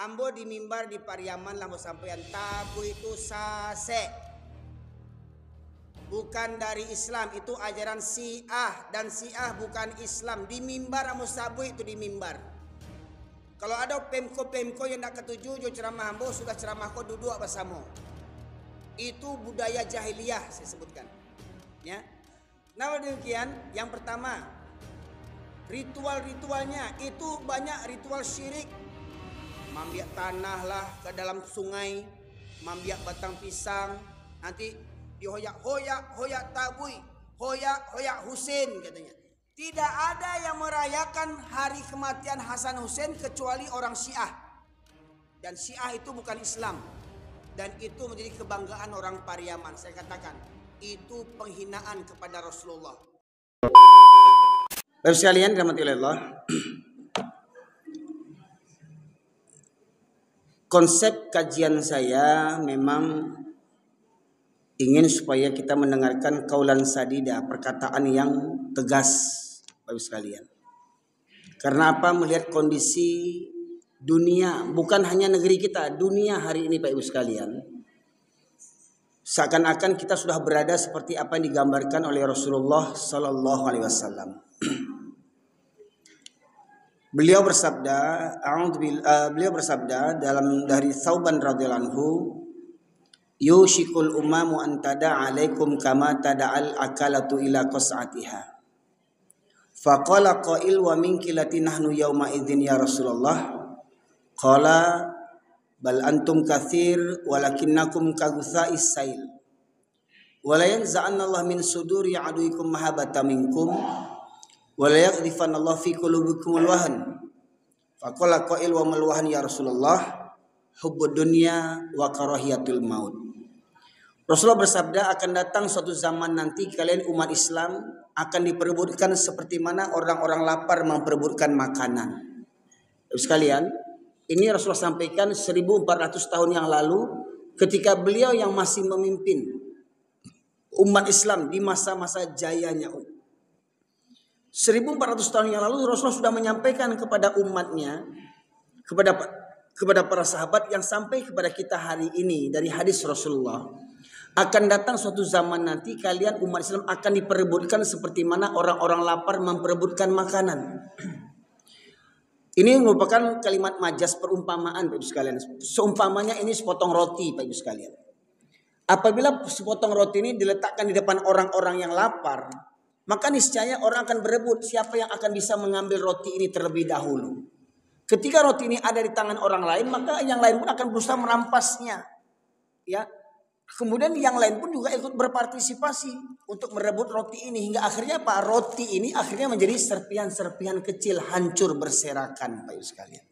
Ambo di mimbar di Pariaman lah mau sampean tabu itu sase. Bukan dari Islam, itu ajaran Syiah dan Syiah bukan Islam. Di mimbar ambo sabu itu di mimbar. Kalau ada pemko yang nak ketujuh jo ceramah ambo sudah ceramah ko duduk bersama. Itu budaya jahiliyah saya sebutkan. Ya. Nah demikian, yang pertama ritual-ritualnya itu banyak ritual syirik. Mambiak tanah lah ke dalam sungai, mambiak batang pisang, nanti dihoyak tabui, hoyak Husain katanya. Tidak ada yang merayakan hari kematian Hasan Husain kecuali orang Syiah. Dan Syiah itu bukan Islam. Dan itu menjadi kebanggaan orang Pariaman. Saya katakan, itu penghinaan kepada Rasulullah. Bapak sekalian dirahmati Allah. Konsep kajian saya memang ingin supaya kita mendengarkan kaulan sadida, perkataan yang tegas, Bapak sekalian. Karena apa? Melihat kondisi dunia, bukan hanya negeri kita, dunia hari ini Bapak Ibu sekalian. Seakan-akan kita sudah berada seperti apa yang digambarkan oleh Rasulullah Sallallahu Alaihi Wasallam. Beliau bersabda dalam dari Thauban radhiyallahu anhu, yushikul umamu an tada'a alaikum kama tada'al akalatu ila qas'atiha. Faqala qail wa min kilati nahnu yawma idzin ya Rasulullah. Qala bal antum katsir walakinnakum kagutha'is sail. Wa la yanza'anna Allah min suduri aduikum mahabbata minkum. Wala yaqdhifanna Allah fi qulubikumul wahn. Faqala qail wa mal wahn ya Rasulullah hubbud dunya wa karahiyatul maut. Rasulullah bersabda, akan datang suatu zaman nanti kalian umat Islam akan diperebutkan seperti mana orang-orang lapar memperebutkan makanan. Sekalian, ini Rasulullah sampaikan 1400 tahun yang lalu ketika beliau yang masih memimpin umat Islam di masa-masa jayanya. 1400 tahun yang lalu Rasulullah sudah menyampaikan kepada umatnya, kepada para sahabat yang sampai kepada kita hari ini dari hadis Rasulullah, akan datang suatu zaman nanti kalian umat Islam akan diperebutkan seperti mana orang-orang lapar memperebutkan makanan. Ini merupakan kalimat majas perumpamaan Bapak Ibu sekalian. Seumpamanya ini sepotong roti Bapak Ibu sekalian. Apabila sepotong roti ini diletakkan di depan orang-orang yang lapar, maka niscaya orang akan berebut siapa yang akan bisa mengambil roti ini terlebih dahulu. Ketika roti ini ada di tangan orang lain, maka yang lain pun akan berusaha merampasnya. Ya. Kemudian yang lain pun juga ikut berpartisipasi untuk merebut roti ini. Hingga akhirnya Pak, roti ini akhirnya menjadi serpihan-serpihan kecil hancur berserakan Pak Ibu sekalian.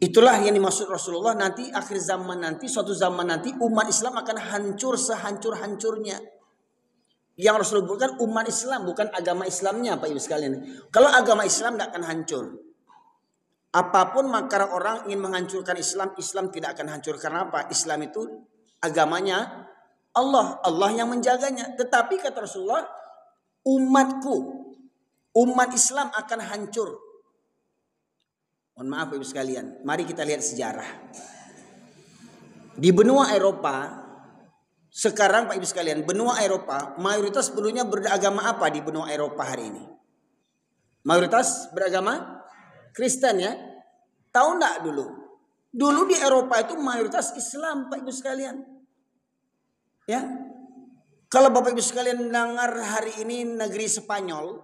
Itulah yang dimaksud Rasulullah nanti akhir zaman nanti, suatu zaman nanti umat Islam akan hancur sehancur-hancurnya. Yang Rasulullah bukan umat Islam, bukan agama Islamnya Pak Ibu sekalian. Kalau agama Islam tidak akan hancur. Apapun makar orang ingin menghancurkan Islam, Islam tidak akan hancur. Karena apa? Islam itu agamanya Allah yang menjaganya. Tetapi kata Rasulullah, umat Islam akan hancur. Mohon maaf Ibu sekalian, mari kita lihat sejarah. Di benua Eropa, sekarang Pak Ibu sekalian, benua Eropa, mayoritas penduduknya beragama apa di benua Eropa hari ini? Mayoritas beragama Kristen ya. Tahu enggak dulu? Dulu di Eropa itu mayoritas Islam Pak Ibu sekalian. Ya. Kalau Bapak Ibu sekalian dengar hari ini negeri Spanyol,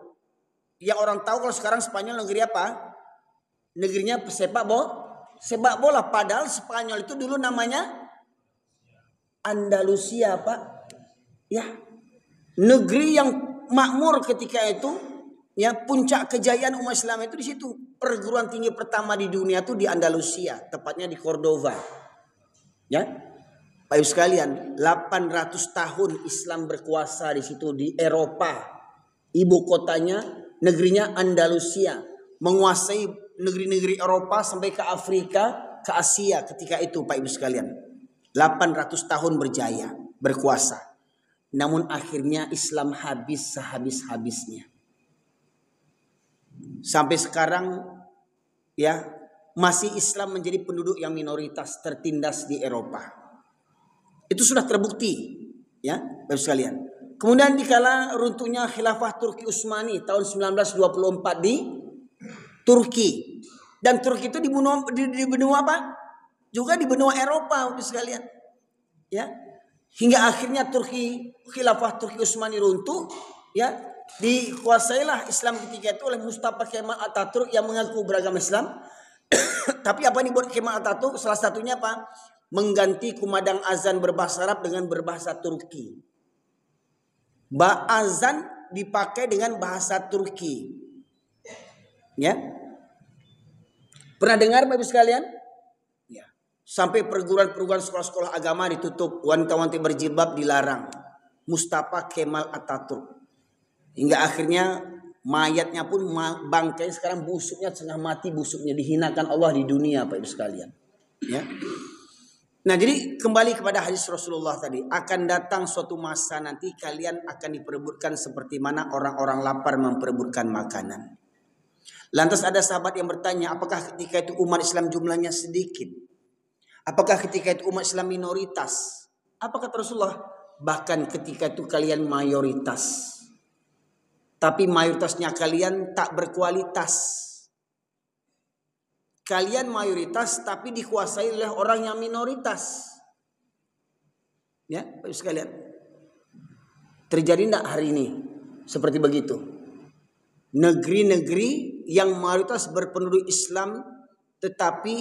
yang orang tahu kalau sekarang Spanyol negeri apa? Negerinya sepak bola. Padahal Spanyol itu dulu namanya Andalusia Pak. Ya. Negeri yang makmur ketika itu, ya, puncak kejayaan umat Islam itu di situ. Perguruan tinggi pertama di dunia itu di Andalusia, tepatnya di Cordova. Ya. Bapak Ibu sekalian, 800 tahun Islam berkuasa di situ di Eropa. Ibu kotanya, negerinya Andalusia, menguasai negeri-negeri Eropa sampai ke Afrika, ke Asia ketika itu Pak Ibu sekalian. 800 tahun berjaya, berkuasa. Namun akhirnya Islam habis sehabis-habisnya. Sampai sekarang ya masih Islam menjadi penduduk yang minoritas tertindas di Eropa. Itu sudah terbukti, ya, Bapak sekalian. Kemudian dikala runtuhnya khilafah Turki Utsmani tahun 1924 di Turki. Dan Turki itu di benua apa? Juga di benua Eropa, Bapak sekalian. Ya. Hingga akhirnya khilafah Turki Utsmani runtuh, ya. Dikuasailah Islam ketika itu oleh Mustafa Kemal Atatürk yang mengaku beragama Islam. Tapi apa yang dibuat Kemal Atatürk? Salah satunya apa? Mengganti kumandang azan berbahasa Arab dengan berbahasa Turki. Azan dipakai dengan bahasa Turki. Ya. Pernah dengar Bapak sekalian? Ya. Sampai perguruan-perguruan sekolah-sekolah agama ditutup, wanita-wanita berjilbab dilarang. Mustafa Kemal Atatürk. Hingga akhirnya mayatnya pun bangkai sekarang busuknya setengah mati, busuknya dihinakan Allah di dunia, Bapak Ibu sekalian. Ya. Nah, jadi kembali kepada hadis Rasulullah tadi, akan datang suatu masa nanti kalian akan diperebutkan seperti mana orang-orang lapar memperebutkan makanan. Lantas ada sahabat yang bertanya, apakah ketika itu umat Islam jumlahnya sedikit? Apakah ketika itu umat Islam minoritas? Apa kata Rasulullah? Bahkan ketika itu kalian mayoritas. Tapi mayoritasnya kalian tak berkualitas. Kalian mayoritas tapi dikuasai oleh orang yang minoritas. Ya, Bapak sekalian. Terjadi enggak hari ini seperti begitu? Negeri-negeri yang mayoritas berpenduduk Islam tetapi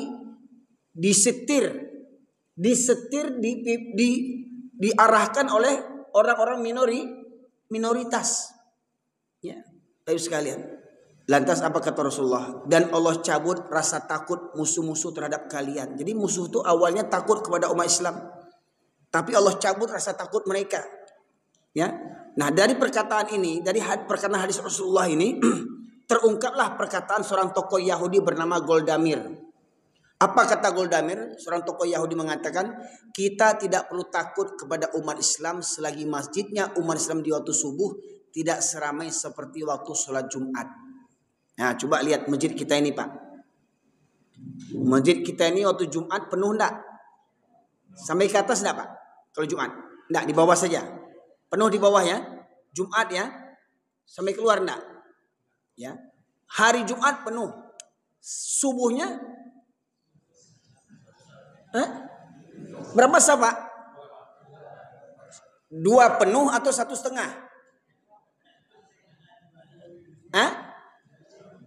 diarahkan oleh orang-orang minoritas. Ya, Bapak sekalian. Lantas apa kata Rasulullah? Dan Allah cabut rasa takut musuh-musuh terhadap kalian. Jadi musuh itu awalnya takut kepada umat Islam, tapi Allah cabut rasa takut mereka. Ya. Nah, dari perkataan ini, dari perkataan hadis Rasulullah ini terungkaplah perkataan seorang tokoh Yahudi bernama Goldamir. Apa kata Goldamir? Seorang tokoh Yahudi mengatakan, kita tidak perlu takut kepada umat Islam selagi masjidnya umat Islam di waktu subuh tidak seramai seperti waktu sholat Jumat. Nah, coba lihat masjid kita ini, Pak. Masjid kita ini waktu Jumat penuh enggak? Sampai ke atas enggak, Pak? Kalau Jumat? Enggak, di bawah saja. Penuh di bawah ya. Jumat ya. Sampai keluar enggak? Ya. Hari Jumat penuh. Subuhnya berapa sah, Pak? 2 penuh atau 1,5?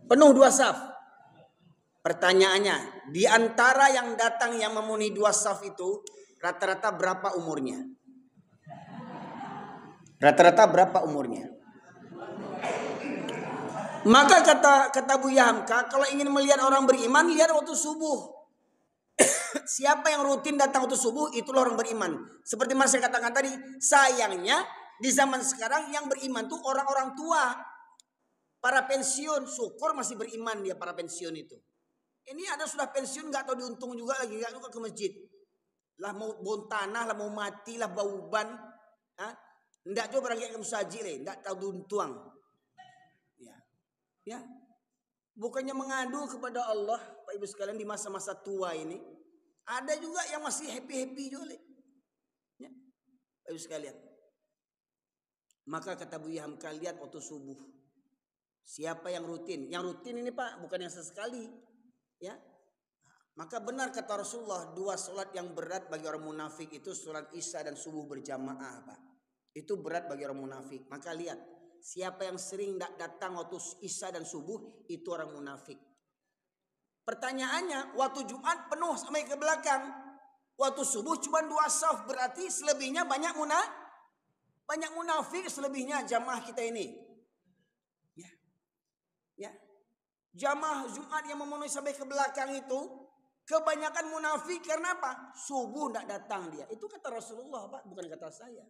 Penuh 2 saf. Pertanyaannya, di antara yang datang yang memenuhi 2 saf itu rata-rata berapa umurnya? Rata-rata berapa umurnya? Maka kata Buya Hamka, kalau ingin melihat orang beriman, lihat waktu subuh. Siapa yang rutin datang waktu subuh, itulah orang beriman. Seperti mas saya katakan tadi, sayangnya di zaman sekarang yang beriman tuh orang-orang tua. Para pensiun, syukur masih beriman dia para pensiun itu. Ini ada sudah pensiun nggak tahu diuntung juga lagi nggak juga ke masjid. Lah mau bon tanah, lah mau mati, lah bau ban. Ndak juga barang kayak musaji le, ndak tahu diuntung. Ya. Bukannya mengadu kepada Allah, Pak Ibu sekalian di masa-masa tua ini. Ada juga yang masih happy-happy juga le. Ya. Pak Ibu sekalian. Maka kata Buya Hamka, lihat waktu subuh. Siapa yang rutin? Yang rutin ini Pak, bukan yang sesekali. Ya. Maka benar kata Rasulullah, 2 sholat yang berat bagi orang munafik itu sholat Isya dan subuh berjamaah Pak. Itu berat bagi orang munafik. Maka lihat, siapa yang sering datang waktu Isya dan subuh, itu orang munafik. Pertanyaannya, waktu Jumat penuh sampai ke belakang. Waktu subuh cuma 2 saf, berarti selebihnya banyak munafik selebihnya jamaah kita ini. Ya. Jamaah Jumat yang memenuhi sampai ke belakang itu kebanyakan munafik karena apa? Subuh tidak datang dia. Itu kata Rasulullah Pak, bukan kata saya.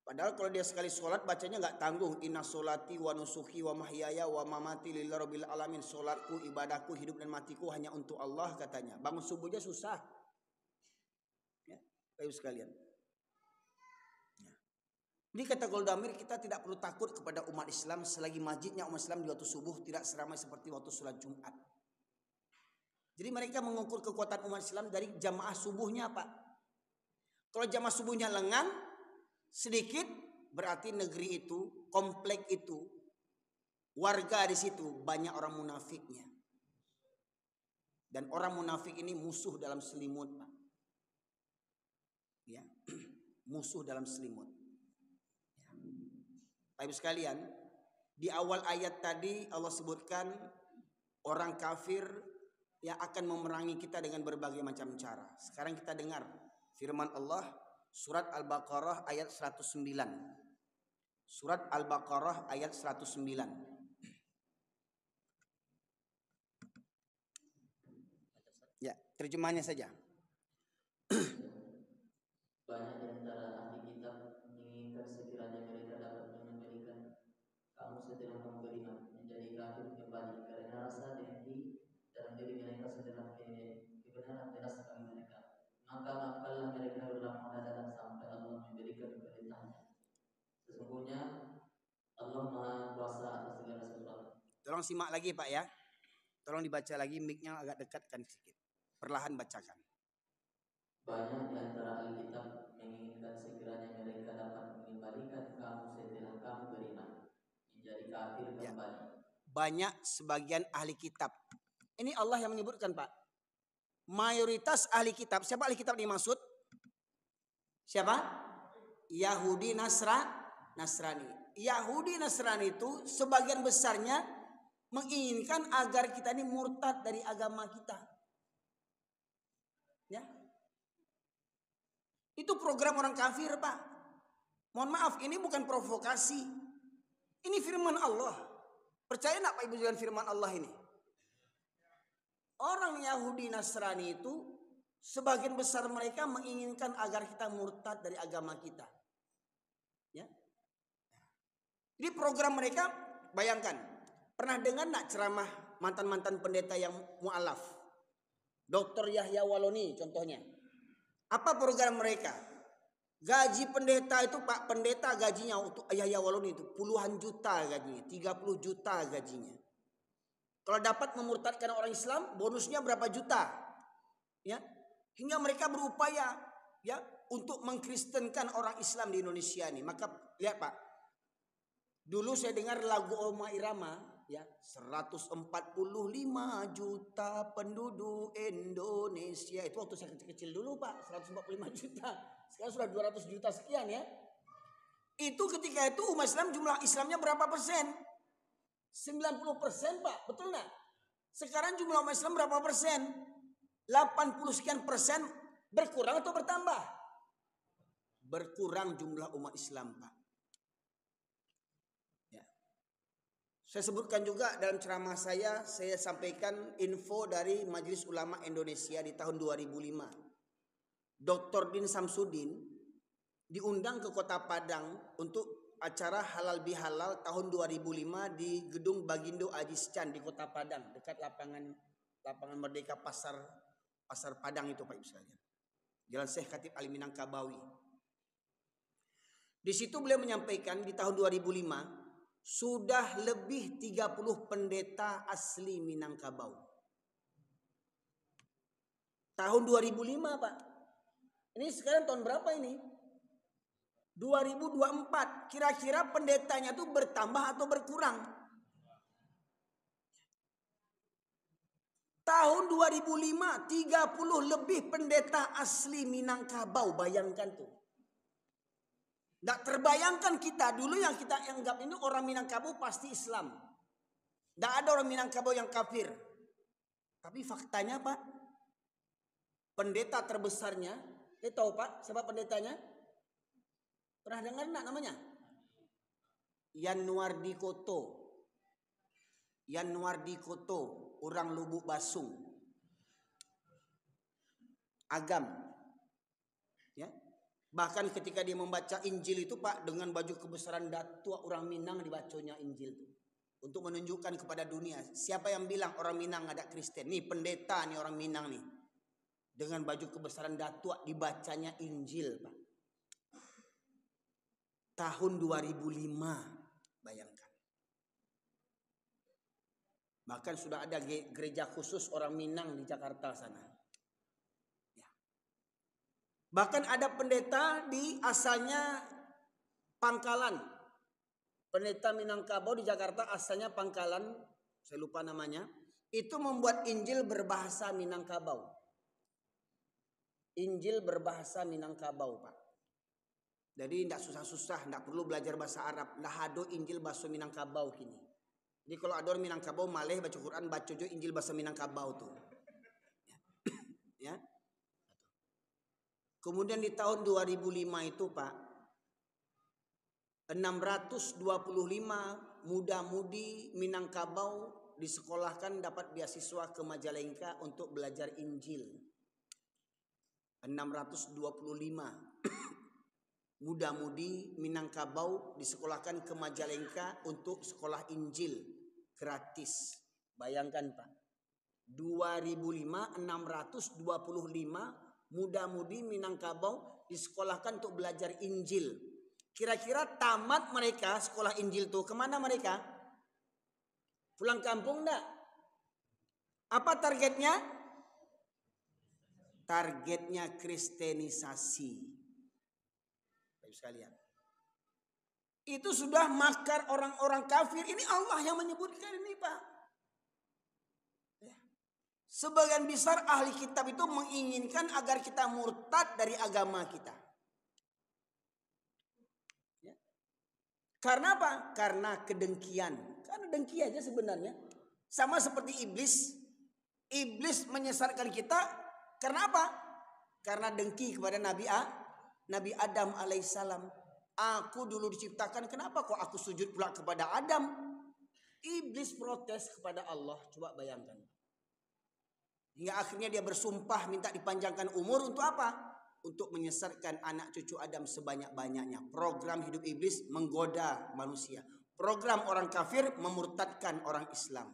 Padahal kalau dia sekali sholat bacanya nggak tanggung. Inna sholati wa nusuki wa mahyaya wa mamati lillahi rabbil alamin. Sholatku, ibadahku, hidup dan matiku hanya untuk Allah katanya. Bangun subuhnya susah. Ya, Bapak sekalian. Ini kata Goldamir, kita tidak perlu takut kepada umat Islam selagi masjidnya umat Islam di waktu subuh tidak seramai seperti waktu sholat Jumat. Jadi mereka mengukur kekuatan umat Islam dari jamaah subuhnya, Pak. Kalau jamaah subuhnya lengang sedikit, berarti negeri itu, komplek itu, warga di situ banyak orang munafiknya. Dan orang munafik ini musuh dalam selimut, Pak. Ya, musuh dalam selimut. Bapak Ibu sekalian, di awal ayat tadi Allah sebutkan orang kafir yang akan memerangi kita dengan berbagai macam cara. Sekarang kita dengar firman Allah surat Al-Baqarah ayat 109. Surat Al-Baqarah ayat 109. Ya, terjemahnya saja. Banyak di antara ahli kitab menginginkan sekiranya mereka dapat mengembalikan kamu setelah kamu beriman menjadi kafir kembali, karena rasa dengki dalam diri mereka setelah kebenaran jelas bagi mereka. Maka maafkanlah mereka berlama dalam sampai Allah memberikan perintahnya. Sesungguhnya Allah Maha Kuasa atas segala sesuatu. Tolong simak lagi, Pak, ya. Tolong dibaca lagi, mic-nya agak dekatkan sedikit. Perlahan bacakan. Banyak di antara Alkitab menginginkan sekiranya mereka dapat mengembalikan kamu setelah kamu beriman menjadi kafir kembali. Banyak sebagian ahli kitab. Ini Allah yang menyebutkan, Pak. Mayoritas ahli kitab. Siapa ahli kitab dimaksud? Siapa? Yahudi, Nasrani. Yahudi, Nasrani itu sebagian besarnya menginginkan agar kita ini murtad dari agama kita. Ya. Itu program orang kafir, Pak. Mohon maaf, ini bukan provokasi. Ini firman Allah. Percaya enggak Pak Ibu dengan firman Allah ini? Orang Yahudi Nasrani itu sebagian besar mereka menginginkan agar kita murtad dari agama kita. Ya. Jadi program mereka, bayangkan. Pernah dengar enggak ceramah mantan-mantan pendeta yang mu'alaf? Dr. Yahya Waloni contohnya. Apa program mereka? Gaji pendeta itu, Pak, pendeta gajinya untuk Yahya Waloni itu puluhan juta gajinya, 30 juta gajinya. Kalau dapat memurtadkan orang Islam, bonusnya berapa juta? Ya. Hingga mereka berupaya ya untuk mengkristenkan orang Islam di Indonesia ini. Maka lihat, Pak. Dulu saya dengar lagu Oma Irama, ya, 145 juta penduduk Indonesia. Itu waktu saya kecil-kecil dulu, Pak, 145 juta. Sekarang sudah 200 juta sekian, ya. Itu ketika itu umat Islam, jumlah Islamnya berapa persen? 90%, Pak, betul nggak? Sekarang jumlah umat Islam berapa persen? 80 sekian persen. Berkurang atau bertambah? Berkurang jumlah umat Islam, Pak. Saya sebutkan juga dalam ceramah saya sampaikan info dari Majelis Ulama Indonesia di tahun 2005. Dr. Din Samsudin diundang ke Kota Padang untuk acara halal bihalal tahun 2005 di Gedung Bagindo Ajiscan di Kota Padang, dekat lapangan Merdeka Pasar Padang itu, Pak Ibu sekalian. Jalan Syekh Khatib Ali Minangkabawi. Di situ beliau menyampaikan di tahun 2005 sudah lebih 30 pendeta asli Minangkabau. Tahun 2005, Pak. Ini sekarang tahun berapa ini? 2024. Kira-kira pendetanya itu bertambah atau berkurang? Tahun 2005, 30 lebih pendeta asli Minangkabau. Bayangkan tuh. Tidak terbayangkan kita dulu yang kita anggap ini orang Minangkabau pasti Islam. Tidak ada orang Minangkabau yang kafir. Tapi faktanya, Pak, pendeta terbesarnya, tahu, Pak, siapa pendetanya? Pernah dengar enggak namanya? Yanuardi Koto, orang Lubuk Basung. Agam. Ya. Bahkan ketika dia membaca Injil itu, Pak, dengan baju kebesaran datua orang Minang dibacanya Injil itu. Untuk menunjukkan kepada dunia. Siapa yang bilang orang Minang ada Kristen? Nih pendeta nih orang Minang nih. Dengan baju kebesaran datua dibacanya Injil, Pak. tahun 2005, bayangkan. Bahkan sudah ada gereja khusus orang Minang di Jakarta sana. Ya. Bahkan ada pendeta di asalnya Pangkalan. Pendeta Minangkabau di Jakarta asalnya Pangkalan, saya lupa namanya. Itu membuat Injil berbahasa Minangkabau. Injil berbahasa Minangkabau, Pak. Jadi tidak susah-susah, tidak perlu belajar bahasa Arab. Lah ada Injil bahasa Minangkabau kini. Jadi kalau ada orang Minangkabau malih baca Quran, baca juga Injil bahasa Minangkabau tuh. Ya. Kemudian di tahun 2005 itu, Pak, 625 muda-mudi Minangkabau disekolahkan dapat beasiswa ke Majalengka untuk belajar Injil. 625 muda-mudi Minangkabau disekolahkan ke Majalengka untuk sekolah Injil gratis. Bayangkan, Pak. 2005 625 muda-mudi Minangkabau disekolahkan untuk belajar Injil. Kira-kira tamat mereka sekolah Injil tuh kemana mereka? Pulang kampung enggak? Apa targetnya? Targetnya kristenisasi. Sekalian. Itu sudah makar orang-orang kafir. Ini Allah yang menyebutkan ini, Pak. Ya. Sebagian besar ahli kitab itu menginginkan agar kita murtad dari agama kita. Ya. Karena apa? Karena kedengkian. Karena dengki aja sebenarnya. Sama seperti iblis. Iblis menyesatkan kita. Karena apa? Karena dengki kepada Nabi Adam alaihissalam. Aku dulu diciptakan, kenapa kok aku sujud pula kepada Adam? Iblis protes kepada Allah. Coba bayangkan. Hingga akhirnya dia bersumpah minta dipanjangkan umur untuk apa? Untuk menyesatkan anak cucu Adam sebanyak-banyaknya. Program hidup iblis menggoda manusia. Program orang kafir memurtadkan orang Islam.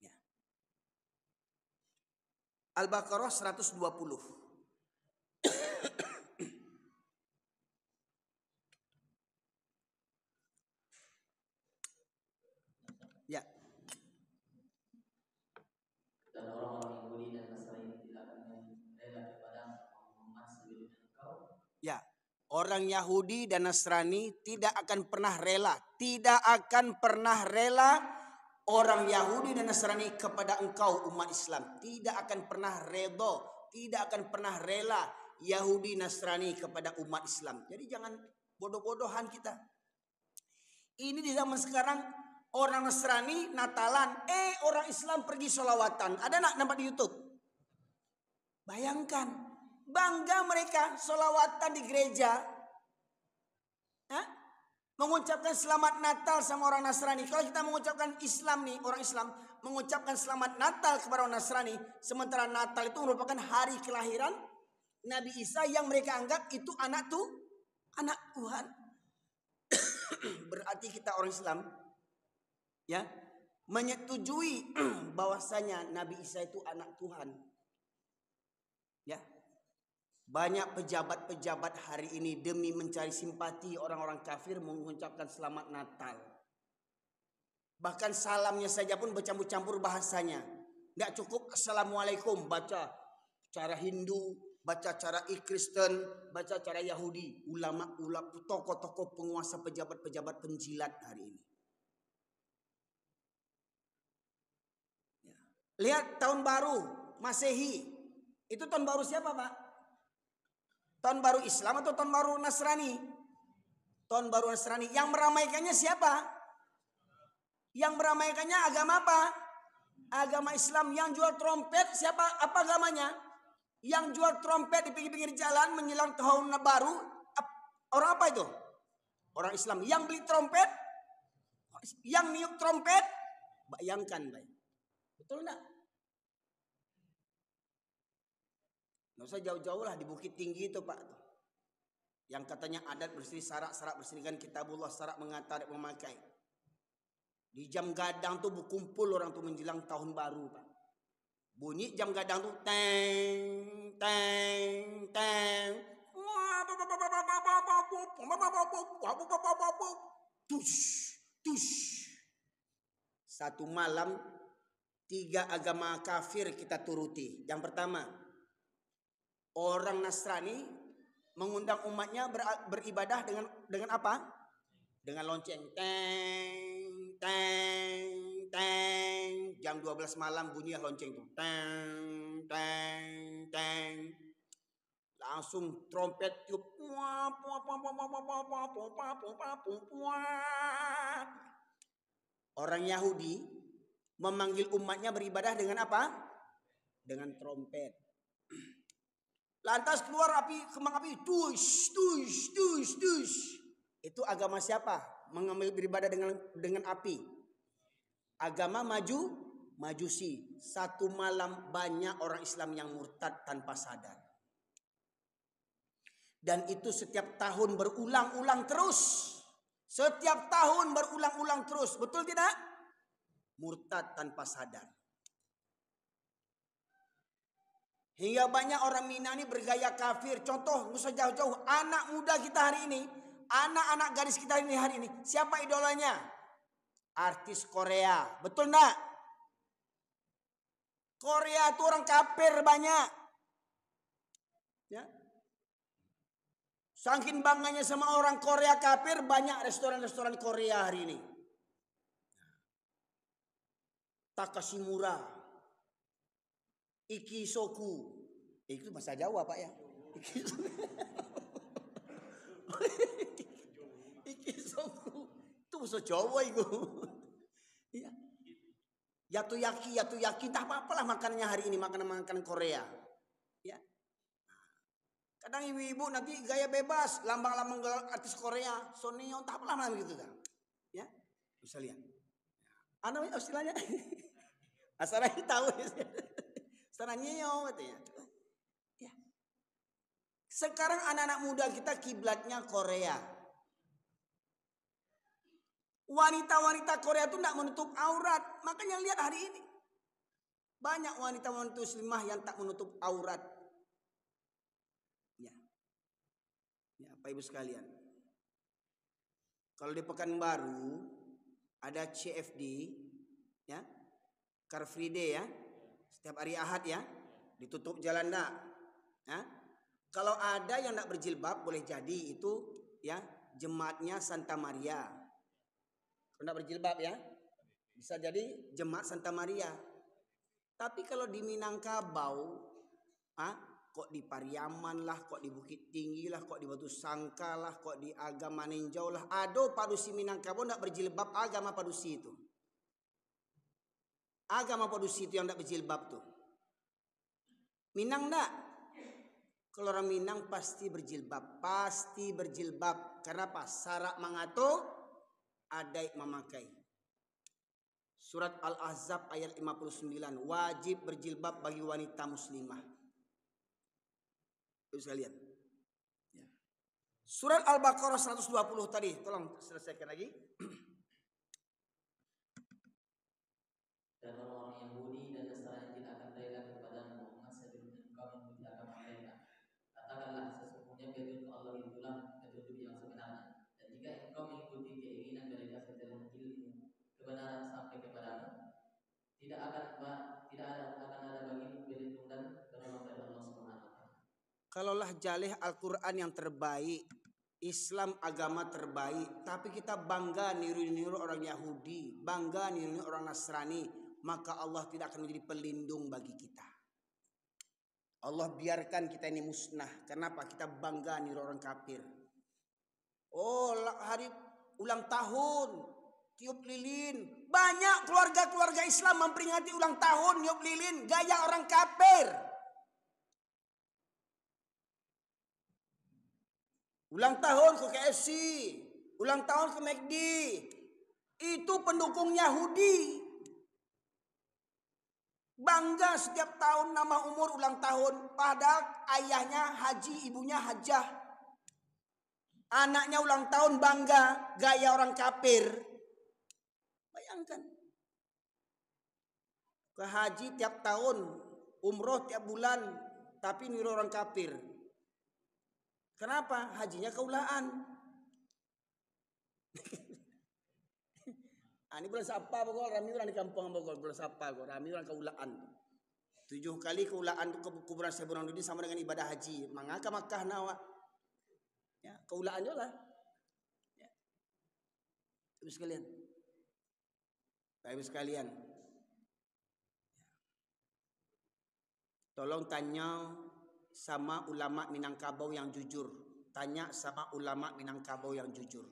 Ya. Al-Baqarah 120. Ya. Dan orang-orang Yahudi dan Nasrani tidak akan rela kepada Muhammad sebelum engkau. Ya. Orang Yahudi dan Nasrani tidak akan pernah rela. Tidak akan pernah rela orang Yahudi dan Nasrani kepada engkau umat Islam. Tidak akan pernah redha. Tidak akan pernah rela Yahudi Nasrani kepada umat Islam. Jadi jangan bodoh-bodohan kita. Ini di zaman sekarang orang Nasrani Natalan, orang Islam pergi sholawatan. Ada nak nampak di YouTube? Bayangkan, bangga mereka sholawatan di gereja. Hah? Mengucapkan selamat Natal sama orang Nasrani. Kalau kita mengucapkan Islam nih, orang Islam mengucapkan selamat Natal kepada orang Nasrani. Sementara Natal itu merupakan hari kelahiran Nabi Isa yang mereka anggap itu anak Tuhan. Berarti kita orang Islam ya menyetujui bahwasanya Nabi Isa itu anak Tuhan. Ya. Banyak pejabat-pejabat hari ini demi mencari simpati orang-orang kafir mengucapkan selamat Natal. Bahkan salamnya saja pun bercampur-campur bahasanya. Tidak cukup Assalamualaikum, baca cara Hindu, baca cara Kristen, baca cara Yahudi. Ulama-ulama, tokoh-tokoh penguasa, pejabat-pejabat penjilat hari ini. Ya. Lihat tahun baru Masehi. Itu tahun baru siapa, Pak? Tahun baru Islam atau tahun baru Nasrani? Tahun baru Nasrani. Yang meramaikannya siapa? Yang meramaikannya agama apa? Agama Islam. Yang jual trompet siapa? Apa agamanya? Yang jual trompet di pinggir-pinggir jalan menjelang tahun baru, orang apa itu? Orang Islam. Yang beli trompet, yang niup trompet, bayangkan, baik. Betul enggak? Nggak usah jauh-jauh lah di Bukit Tinggi itu, Pak. Yang katanya adat bersih sarak bersihkan kitabullah, sarak mengatar memakai. Di jam gadang tuh berkumpul orang tuh menjelang tahun baru, Pak. Bunyi jam gadang tuh teng teng teng. Tush, tush. Satu malam 3 agama kafir kita turuti. Yang pertama, orang Nasrani mengundang umatnya beribadah dengan apa? Dengan lonceng. Teng, teng, teng. Jam 12 malam bunyi lonceng itu. Teng, teng, teng. Langsung trompet tiup. Orang Yahudi memanggil umatnya beribadah dengan apa? Dengan trompet. Lantas keluar api, kembang api. Tush, tush, tush, tush. Itu agama siapa? Mengambil beribadah dengan api. Agama Majusi. Satu malam banyak orang Islam yang murtad tanpa sadar. Dan itu setiap tahun berulang-ulang terus. Setiap tahun berulang-ulang terus. Betul tidak? Murtad tanpa sadar. Hingga banyak orang Minang ini bergaya kafir. Contoh, nggak usah jauh-jauh. Anak muda kita hari ini. Anak-anak gadis kita ini hari ini. Siapa idolanya? Artis Korea. Betul enggak? Korea itu orang kafir banyak. Ya. Saking bangganya sama orang Korea kafir, banyak restoran-restoran Korea hari ini. Takashimura, Ikisoku. Itu bahasa Jawa Pak ya. Ikisoku. Itu bahasa Jawa itu. Iya. Yatuyaki, tak apa-apalah makanannya hari ini, makanan Korea. Ya. Kadang ibu-ibu nanti gaya bebas, lambang-lambang artis Korea, Soneo, tak apalah gitu kan. Ya. Bisa lihat. Apa istilahnya? Asalnya tahu. Sananyo katanya. Ya. Sekarang anak-anak muda kita kiblatnya Korea. Wanita-wanita Korea itu tidak menutup aurat. Makanya lihat hari ini. Banyak wanita-wanita muslimah yang tak menutup aurat. Ya. Ya, Bapak Ibu sekalian. Kalau di Pekanbaru ada CFD, ya. Car Free Day ya. Setiap hari Ahad ya. Ditutup jalan enggak? Ya. Kalau ada yang enggak berjilbab boleh jadi itu ya jemaatnya Santa Maria. Kalau enggak berjilbab ya. Bisa jadi jemaat Santa Maria. Tapi kalau di Minangkabau, kok di Pariaman lah, kok di Bukit Tinggi lah, kok di Batu Sangka lah, kok di agama Ninjau lah. Ada padusi Minangkabau enggak berjilbab, agama padusi itu. Agama padusi itu yang enggak berjilbab tuh. Minang enggak? Kalau orang Minang pasti berjilbab. Pasti berjilbab. Karena apa? Syarat mangato adai memakai. Surat Al-Ahzab ayat 59. Wajib berjilbab bagi wanita muslimah. Bisa lihat. Ya. Surat Al-Baqarah 120 tadi. Tolong selesaikan lagi. Dan orang-orang Yahudi dan Nasrani tidak akan rela kepadamu Muhammad sebelum engkau mengikuti agama mereka. Katakanlah sesungguhnya petunjuk Allah itulah petunjuk yang sebenarnya. Dan jika engkau mengikuti keinginan mereka setelah ilmu kebenaran sampai kepadamu, tidak akan ada bagimu pelindung dan penolong dari Allah Subhanahu wa taala. Kalaulah jalih Al-Quran yang terbaik, Islam agama terbaik, tapi kita bangga niru-niru orang Yahudi, bangga niru orang Nasrani, maka Allah tidak akan menjadi pelindung bagi kita. Allah biarkan kita ini musnah. Kenapa? Kita bangga niru orang kafir. Oh, hari ulang tahun, tiup lilin. Banyak keluarga-keluarga Islam memperingati ulang tahun, tiup lilin, gaya orang kafir. Ulang tahun ke KFC, ulang tahun ke McD. Itu pendukung Yahudi. Bangga setiap tahun nama umur ulang tahun. Padahal ayahnya haji, ibunya hajah. Anaknya ulang tahun bangga, gaya orang kafir. Bayangkan. Ke haji tiap tahun, umroh tiap bulan, tapi niru orang kafir. Kenapa? Hajinya kaulaan. Ini bulan Sapa Bogor, rami orang di kampung Bogor bulan Sapa Bogor, rami orang kaulaan. 7 kali kaulaan ke kuburan Syekh Burhanuddin sama dengan ibadah haji. Mangaka Makkah nawa. Ya, kaulaan juga lah. Ya. Ibu sekalian. Ibu sekalian. Tolong tanya sama ulama Minangkabau yang jujur. Tanya sama ulama Minangkabau yang jujur.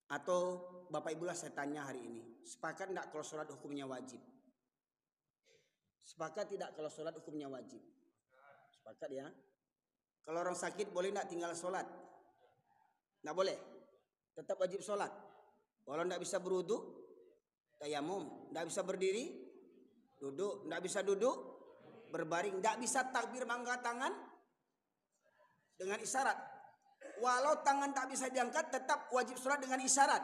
Atau Bapak Ibu lah saya tanya hari ini. Sepakat tidak kalau sholat hukumnya wajib? Sepakat tidak kalau sholat hukumnya wajib? Sepakat ya. Kalau orang sakit boleh tidak tinggal sholat? Tidak boleh. Tetap wajib sholat. Walau tidak bisa berwudu, tayamum. Tidak bisa berdiri, duduk. Tidak bisa duduk, berbaring. Tidak bisa takbir mengangkat tangan dengan isyarat. Walau tangan tak bisa diangkat, tetap wajib sholat dengan isyarat.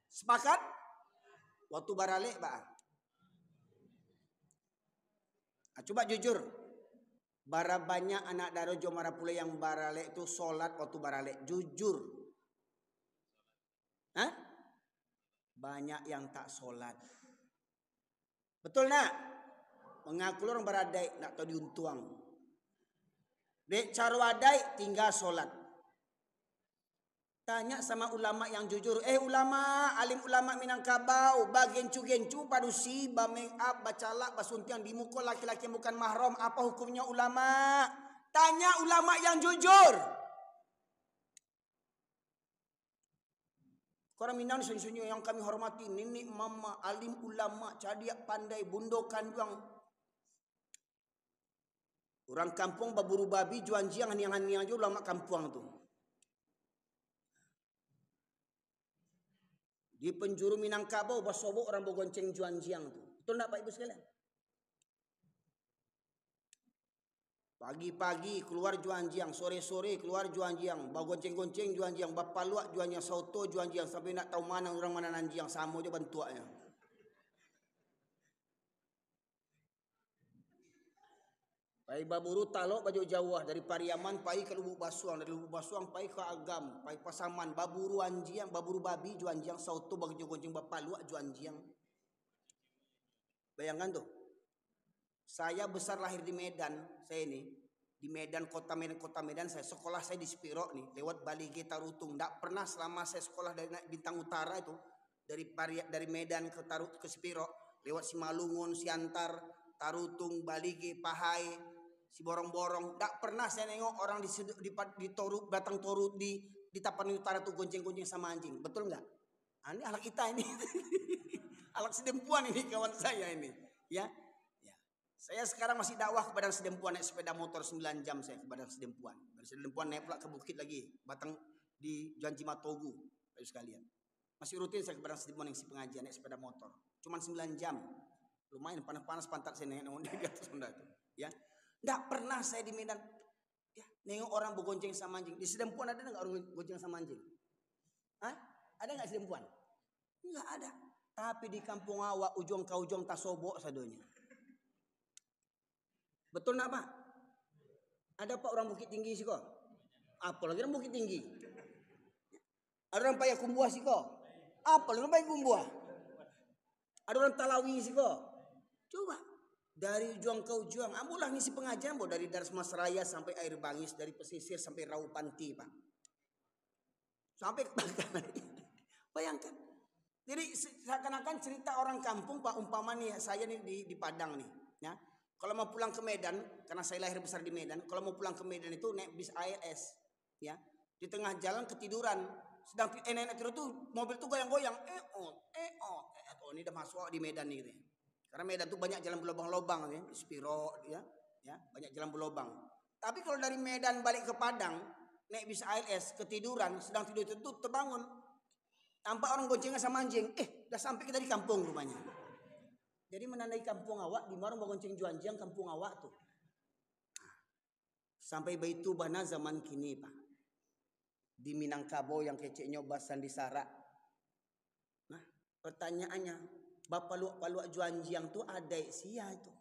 Sepakat? Waktu baralek, Pak. Nah, coba jujur. Bara banyak anak daro Jomara Pule yang baralek itu sholat waktu baralek. Jujur. Hah? Banyak yang tak sholat. Betul nak? Mengaku orang baradai, nak tahu diuntuang. Dek carwadai tinggal sholat. Tanya sama ulama yang jujur. Ulama, alim ulama Minangkabau, bagencu-gencu padusi, ba make up, bacalak, basuntiang di muka laki-laki yang bukan mahram. Apa hukumnya ulama? Tanya ulama yang jujur. Korang Minang sunyi-sunyi yang kami hormati, nenek, mama, alim ulama, cadiak pandai, bundo kanduang. Orang kampung baburu babi, juan jiang, haniang-haniang aja ulama kampung tu. Di penjuru Minangkabau basobok orang bogonceng juan jiang tu. Betul tak Pak Ibu sekalian? Pagi-pagi keluar juan jiang, sore-sore keluar juan jiang, bagonceng-gonceng juan jiang, bapaluak juan jiang, sauto juan jiang, sampai nak tahu mana orang mana nanjiang, sama je bantuannya. Pai baburu talok baju Jawa dari Pariaman pai ke Lubuk Basuang, dari Lubuk Basuang pai ke Agam, pai Pasaman, baburu anjiang, baburu babi juan jiang, sauto bagi gonceng bapaluak juan jiang. Bayangkan tuh. Saya besar lahir di Medan, saya ini di Medan, kota Medan, saya sekolah saya di Spiro nih, lewat Balige Tarutung. Tidak pernah selama saya sekolah dari Bintang Utara itu, dari Medan ke Spiro, lewat Simalungun, Siantar, Tarutung, Balige, Pahai, Siborong-borong. Tak pernah saya nengok orang di Toru, Batang Toru di Tapanuli Utara tuh gonceng-gonceng sama anjing. Betul nggak? Ini anak kita ini. Anak Sedempuan ini kawan saya ini. Ya. Saya sekarang masih dakwah ke Padang Sedempuan, naik sepeda motor 9 jam saya ke Padang Sedempuan. Dari Sedempuan naik pula ke bukit lagi, Batang di Janji Matogu, Bapak sekalian. Masih rutin saya ke Padang Sedempuan yang si pengajian naik sepeda motor. Cuman 9 jam. Lumayan panas-panas pantat saya nengok di atas benda itu. Ya. Tidak pernah saya di Medan ya, nengok orang bergonceng sama anjing. Di Sedempuan ada nggak orang bergonceng sama anjing? Hah? Ada nggak Sedempuan? Nggak ada. Tapi di kampung awak ujung ke ujung tasobok sadonya. Betul nak Pak? Ada Pak orang Bukit Tinggi sih kok? Apalagi orang Bukit Tinggi. Ada orang Payakumbuh sih kok? Apalagi orang Payakumbuh. Ada orang Talawi sih kok? Coba. Dari ujung ke ujung, amulah ngisi pengajian boh dari Darsmas Raya sampai Air Bangis, dari pesisir sampai Raupanti, Pak. Sampai ke Bangka. Bayangkan. Jadi seakan-akan cerita orang kampung Pak, umpama nih saya nih di Padang nih, ya. Kalau mau pulang ke Medan, karena saya lahir besar di Medan, kalau mau pulang ke Medan itu naik bis ARS, ya. Di tengah jalan ketiduran, sedang naik terus tuh mobil tuh goyang-goyang, ini udah masuk di Medan nih, gitu ya. Karena Medan tuh banyak jalan berlobang-lobang, ya, Spiro, ya, banyak jalan berlobang. Tapi kalau dari Medan balik ke Padang, naik bis ALS, ketiduran, sedang tidur itu terbangun, tampak orang goncengan sama anjing, udah sampai kita di kampung rumahnya. Jadi menandai kampung awak, di mana gonceng juanjiang kampung awak tuh. Sampai Baitu Bana zaman kini Pak, di Minangkabau yang keceknya Basan di Sarak. Nah pertanyaannya, bapak luak juanjiang tuh ada sia itu.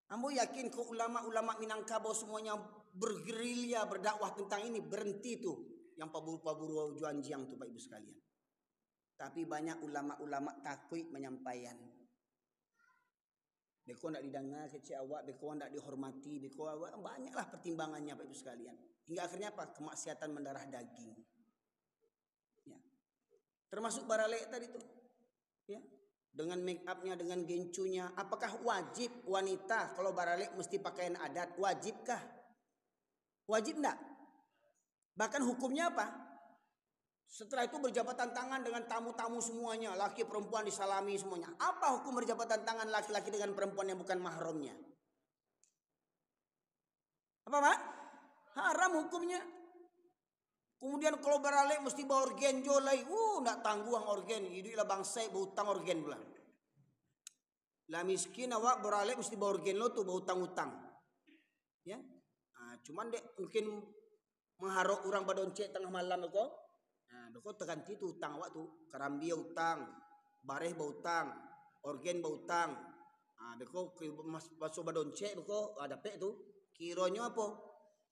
Ambo yakin kok ulama-ulama Minangkabau semuanya bergerilya berdakwah tentang ini, berhenti tuh yang paburu-paburu Juanjiang tuh Pak Ibu sekalian. Tapi banyak ulama-ulama takut menyampaikan. Beko ndak didengar kecil awak, beko ndak dihormati, beko awak banyaklah pertimbangannya Pak Ibu sekalian. Hingga akhirnya apa? Kemaksiatan mendarah daging. Ya. Termasuk baralek tadi tuh. Ya. Dengan make upnya, dengan gencunya, apakah wajib wanita kalau baralek mesti pakaian adat? Wajibkah? Wajib enggak? Bahkan hukumnya apa? Setelah itu berjabatan tangan dengan tamu-tamu semuanya, laki perempuan disalami semuanya. Apa hukum berjabatan tangan laki-laki dengan perempuan yang bukan mahramnya? Apa Pak? Haram hukumnya. Kemudian kalau baralek mesti bawa organ jolai. Nak tangguang organ. Hidup lah bangsa berhutang organ pula. Lah miskin awak baralek mesti bawa organ lo tuh berhutang-hutang. Ya. Cuman dek mungkin mengharap orang badoncek tengah malam kok. Nah, doko terganti tuh hutang awak tuh. Karambia hutang, bareh berhutang, organ berhutang. Doko masuk badoncek doko dapet tuh. Kiranya apa?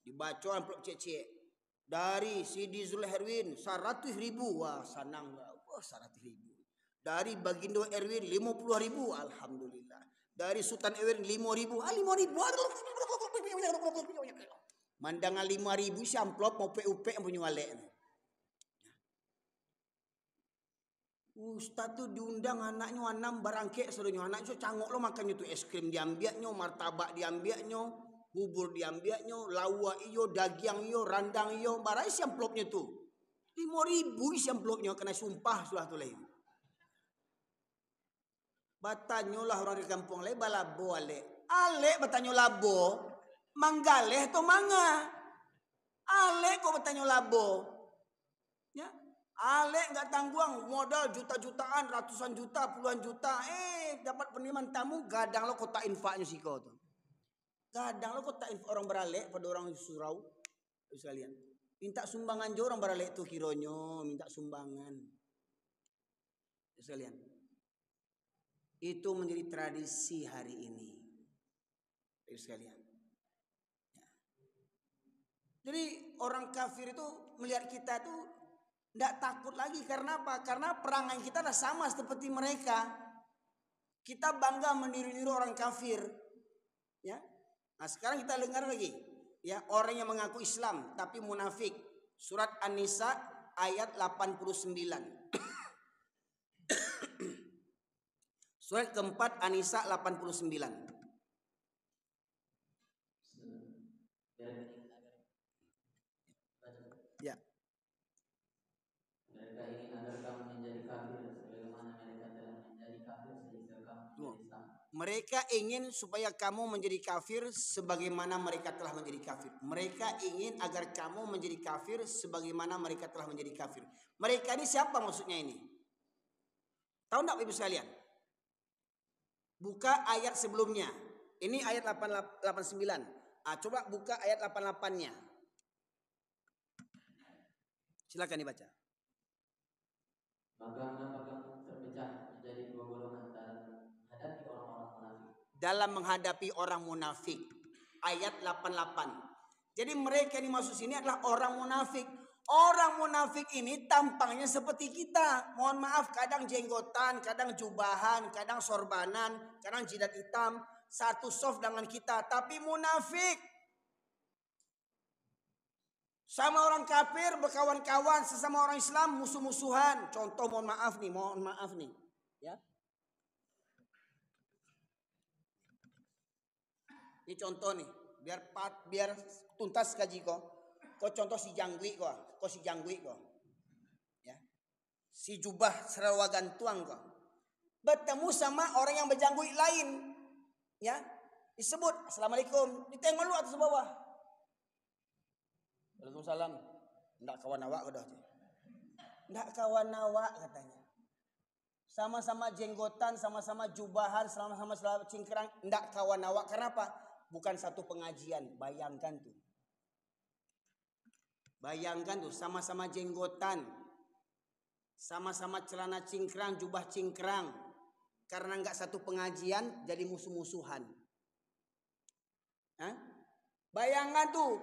Dibaca amplop cek-cek. Dari Sidi Zulherwin 100.000. Wah sanang. Wah 100.000. Dari Bagindo Erwin 50.000. Alhamdulillah. Dari Sultan Erwin 5.000. 5.000. Mandangan 5.000 si amplop mau PUP yang punya walek. Ustaz tuh diundang anaknya 6 barangkek serunya. Anaknya cangok lo makannya tuh es krim diambiaknya, martabak diambiaknya. Bubur diambiaknya, lawa iyo, daging iyo, randang iyo, barai si amplopnya tuh. 5.000 isi amplopnya kena sumpah sudah tuh lain. Batanyo lah orang di kampung lain balabo ale. Ale batanyo labo, manggaleh atau manga. Ale kok batanyo labo. Ya. Ale nggak tangguang modal juta-jutaan, ratusan juta, puluhan juta. Dapat penerimaan tamu gadang lo kota infaknya sih kau tuh. Kadang lo kok tak orang beralek pada orang surau sekalian. Minta sumbangan jo orang beralek tuh kironyo, minta sumbangan. Sekalian. Itu menjadi tradisi hari ini. Sekalian. Ya. Jadi orang kafir itu melihat kita tuh tidak takut lagi karena apa? Karena perangai kita dah sama seperti mereka. Kita bangga meniru-niru orang kafir. Ya. Nah sekarang kita dengar lagi ya orang yang mengaku Islam tapi munafik. Surat An-Nisa ayat 89. Surat keempat An-Nisa 89. Ya. Mereka ingin agar kamu menjadi kafir sebagaimana mereka telah menjadi kafir sehingga kamu menjadi Islam. Mereka ingin supaya kamu menjadi kafir sebagaimana mereka telah menjadi kafir. Mereka ingin agar kamu menjadi kafir sebagaimana mereka telah menjadi kafir. Mereka ini siapa maksudnya ini? Tahu enggak Ibu sekalian? Buka ayat sebelumnya. Ini ayat 89. Coba buka ayat 88-nya. Silakan dibaca. Maka mengapa kamu terpecah menjadi dua golongan dalam menghadapi orang munafik. Ayat 88. Jadi mereka yang dimaksud sini adalah orang munafik. Orang munafik ini tampangnya seperti kita. Mohon maaf, kadang jenggotan, kadang jubahan, kadang sorbanan, kadang jidat hitam. Satu soft dengan kita, tapi munafik. Sama orang kafir berkawan-kawan, sesama orang Islam musuh-musuhan. Contoh mohon maaf nih. Ya. Ini contoh nih, biar tuntas kaji kok. Kau contoh si Jangwi kok, ya. Si jubah serawagan tuang kok. Bertemu sama orang yang berjangwi lain, ya. Disebut assalamualaikum, ditengok lu atas bawah. Waalaikumsalam. Ndak kawan awak udah. Ndak kawan awak katanya. Sama-sama jenggotan, sama-sama jubahan, sama-sama cingkrang, ndak kawan awak. Kenapa? Bukan satu pengajian. Bayangkan tuh sama-sama jenggotan, sama-sama celana cingkrang, jubah cingkrang. Karena nggak satu pengajian jadi musuh-musuhan. Hah? Bayangan tuh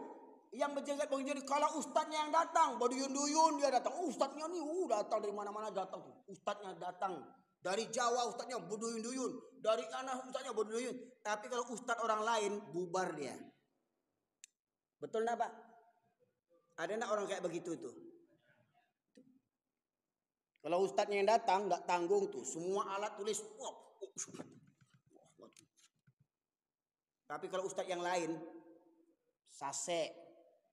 yang berjegat-jegat, kalau ustadznya yang datang, berduyun-duyun dia datang. Ustadznya nih datang dari mana-mana datang tuh. Ustadznya datang dari Jawa, ustadznya berduyun-duyun, dari kanan ustadznya berduyun. Tapi kalau ustadz orang lain bubar dia. Betul enggak, Pak? Ada enggak orang kayak begitu tuh? Kalau ustadznya yang datang enggak tanggung tuh, semua alat tulis. Tapi kalau ustadz yang lain, sase,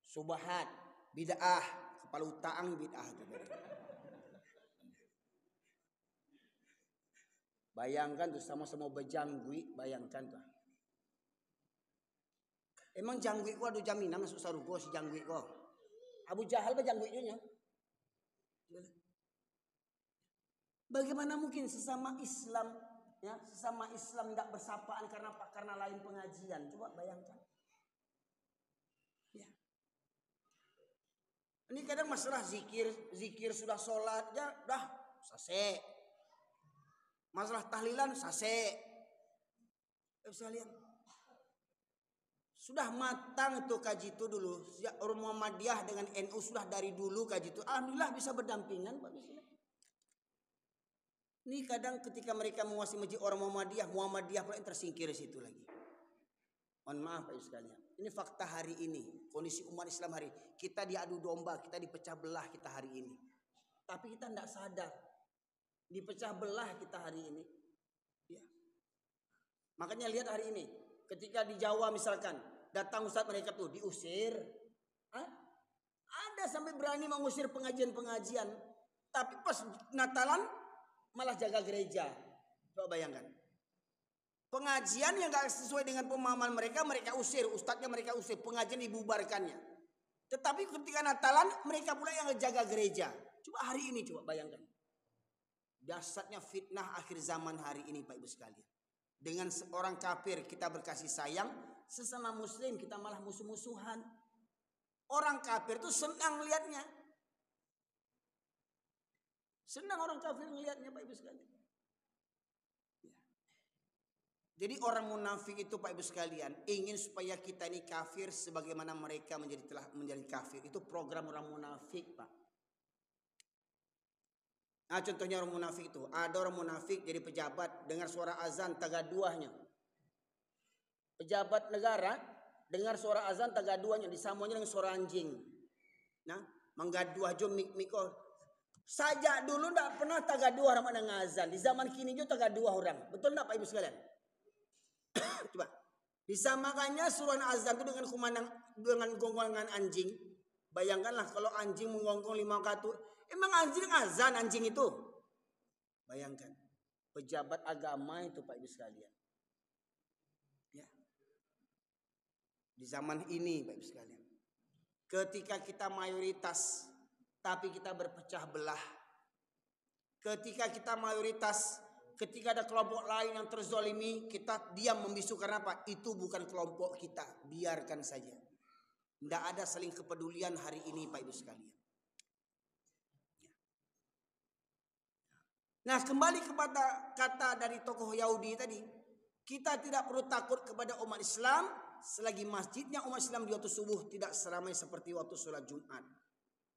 subahat, bid'ah, kepala utaang bid'ah. Bayangkan tuh sama-sama berjanggui, bayangkan tuh. Emang janggui ko ada jaminan masuk sarugo si janggui ko. Abu Jahal berjangguinya. Bagaimana mungkin sesama Islam, ya, sesama Islam tidak bersapaan karena apa? Karena lain pengajian. Coba bayangkan. Ya. Ini kadang masalah zikir sudah sholat ya, dah sase. Masalah tahlilan sase. Bisa lihat. Sudah matang tuh kaji itu dulu. Muhammadiyah dengan NU sudah dari dulu kaji itu. Alhamdulillah bisa berdampingan Pak. Ini kadang ketika mereka menguasai masjid orang Muhammadiyah pula yang tersingkir situ lagi. Mohon maaf Pak sekalian. Ini fakta hari ini. Kondisi umat Islam hari ini. Kita diadu domba, kita dipecah belah kita hari ini. Tapi kita tidak sadar. Dipecah belah kita hari ini. Ya. Makanya lihat hari ini. Ketika di Jawa misalkan. Datang ustadz mereka tuh diusir. Hah? Ada sampai berani mengusir pengajian-pengajian. Tapi pas Natalan malah jaga gereja. Coba bayangkan. Pengajian yang gak sesuai dengan pemahaman mereka usir. Ustadznya mereka usir. Pengajian dibubarkannya. Tetapi ketika Natalan mereka pula yang jaga gereja. Coba hari ini coba bayangkan. Dasarnya fitnah akhir zaman hari ini Pak Ibu sekalian. Dengan seorang kafir kita berkasih sayang. Sesama muslim kita malah musuh-musuhan. Orang kafir tuh senang melihatnya. Senang orang kafir melihatnya Pak Ibu sekalian. Ya. Jadi orang munafik itu Pak Ibu sekalian. Ingin supaya kita ini kafir sebagaimana mereka telah menjadi kafir. Itu program orang munafik Pak. Nah contohnya orang munafik itu. Ada orang munafik jadi pejabat. Dengar suara azan tagaduahnya. Pejabat negara. Dengar suara azan tagaduahnya. Disambungnya dengan suara anjing. Nah menggaduah jo mik-miko. Sajak dulu tidak pernah tagaduah orang dengan azan. Di zaman kini juga tagaduah orang. Betul tidak Pak Ibu sekalian? Coba. Disamakannya suruhan azan itu dengan kumandang. Dengan gonggongan anjing. Bayangkanlah kalau anjing menggonggong 5 kali. Emang anjing azan anjing itu? Bayangkan. Pejabat agama itu Pak Ibu sekalian. Ya. Di zaman ini Pak Ibu sekalian. Ketika kita mayoritas. Tapi kita berpecah belah. Ketika kita mayoritas. Ketika ada kelompok lain yang terzolimi. Kita diam membisu karena apa? Itu bukan kelompok kita. Biarkan saja. Tidak ada saling kepedulian hari ini Pak Ibu sekalian. Nah kembali kepada kata dari tokoh Yahudi tadi. Kita tidak perlu takut kepada umat Islam. Selagi masjidnya umat Islam di waktu subuh tidak seramai seperti waktu sholat Jumat.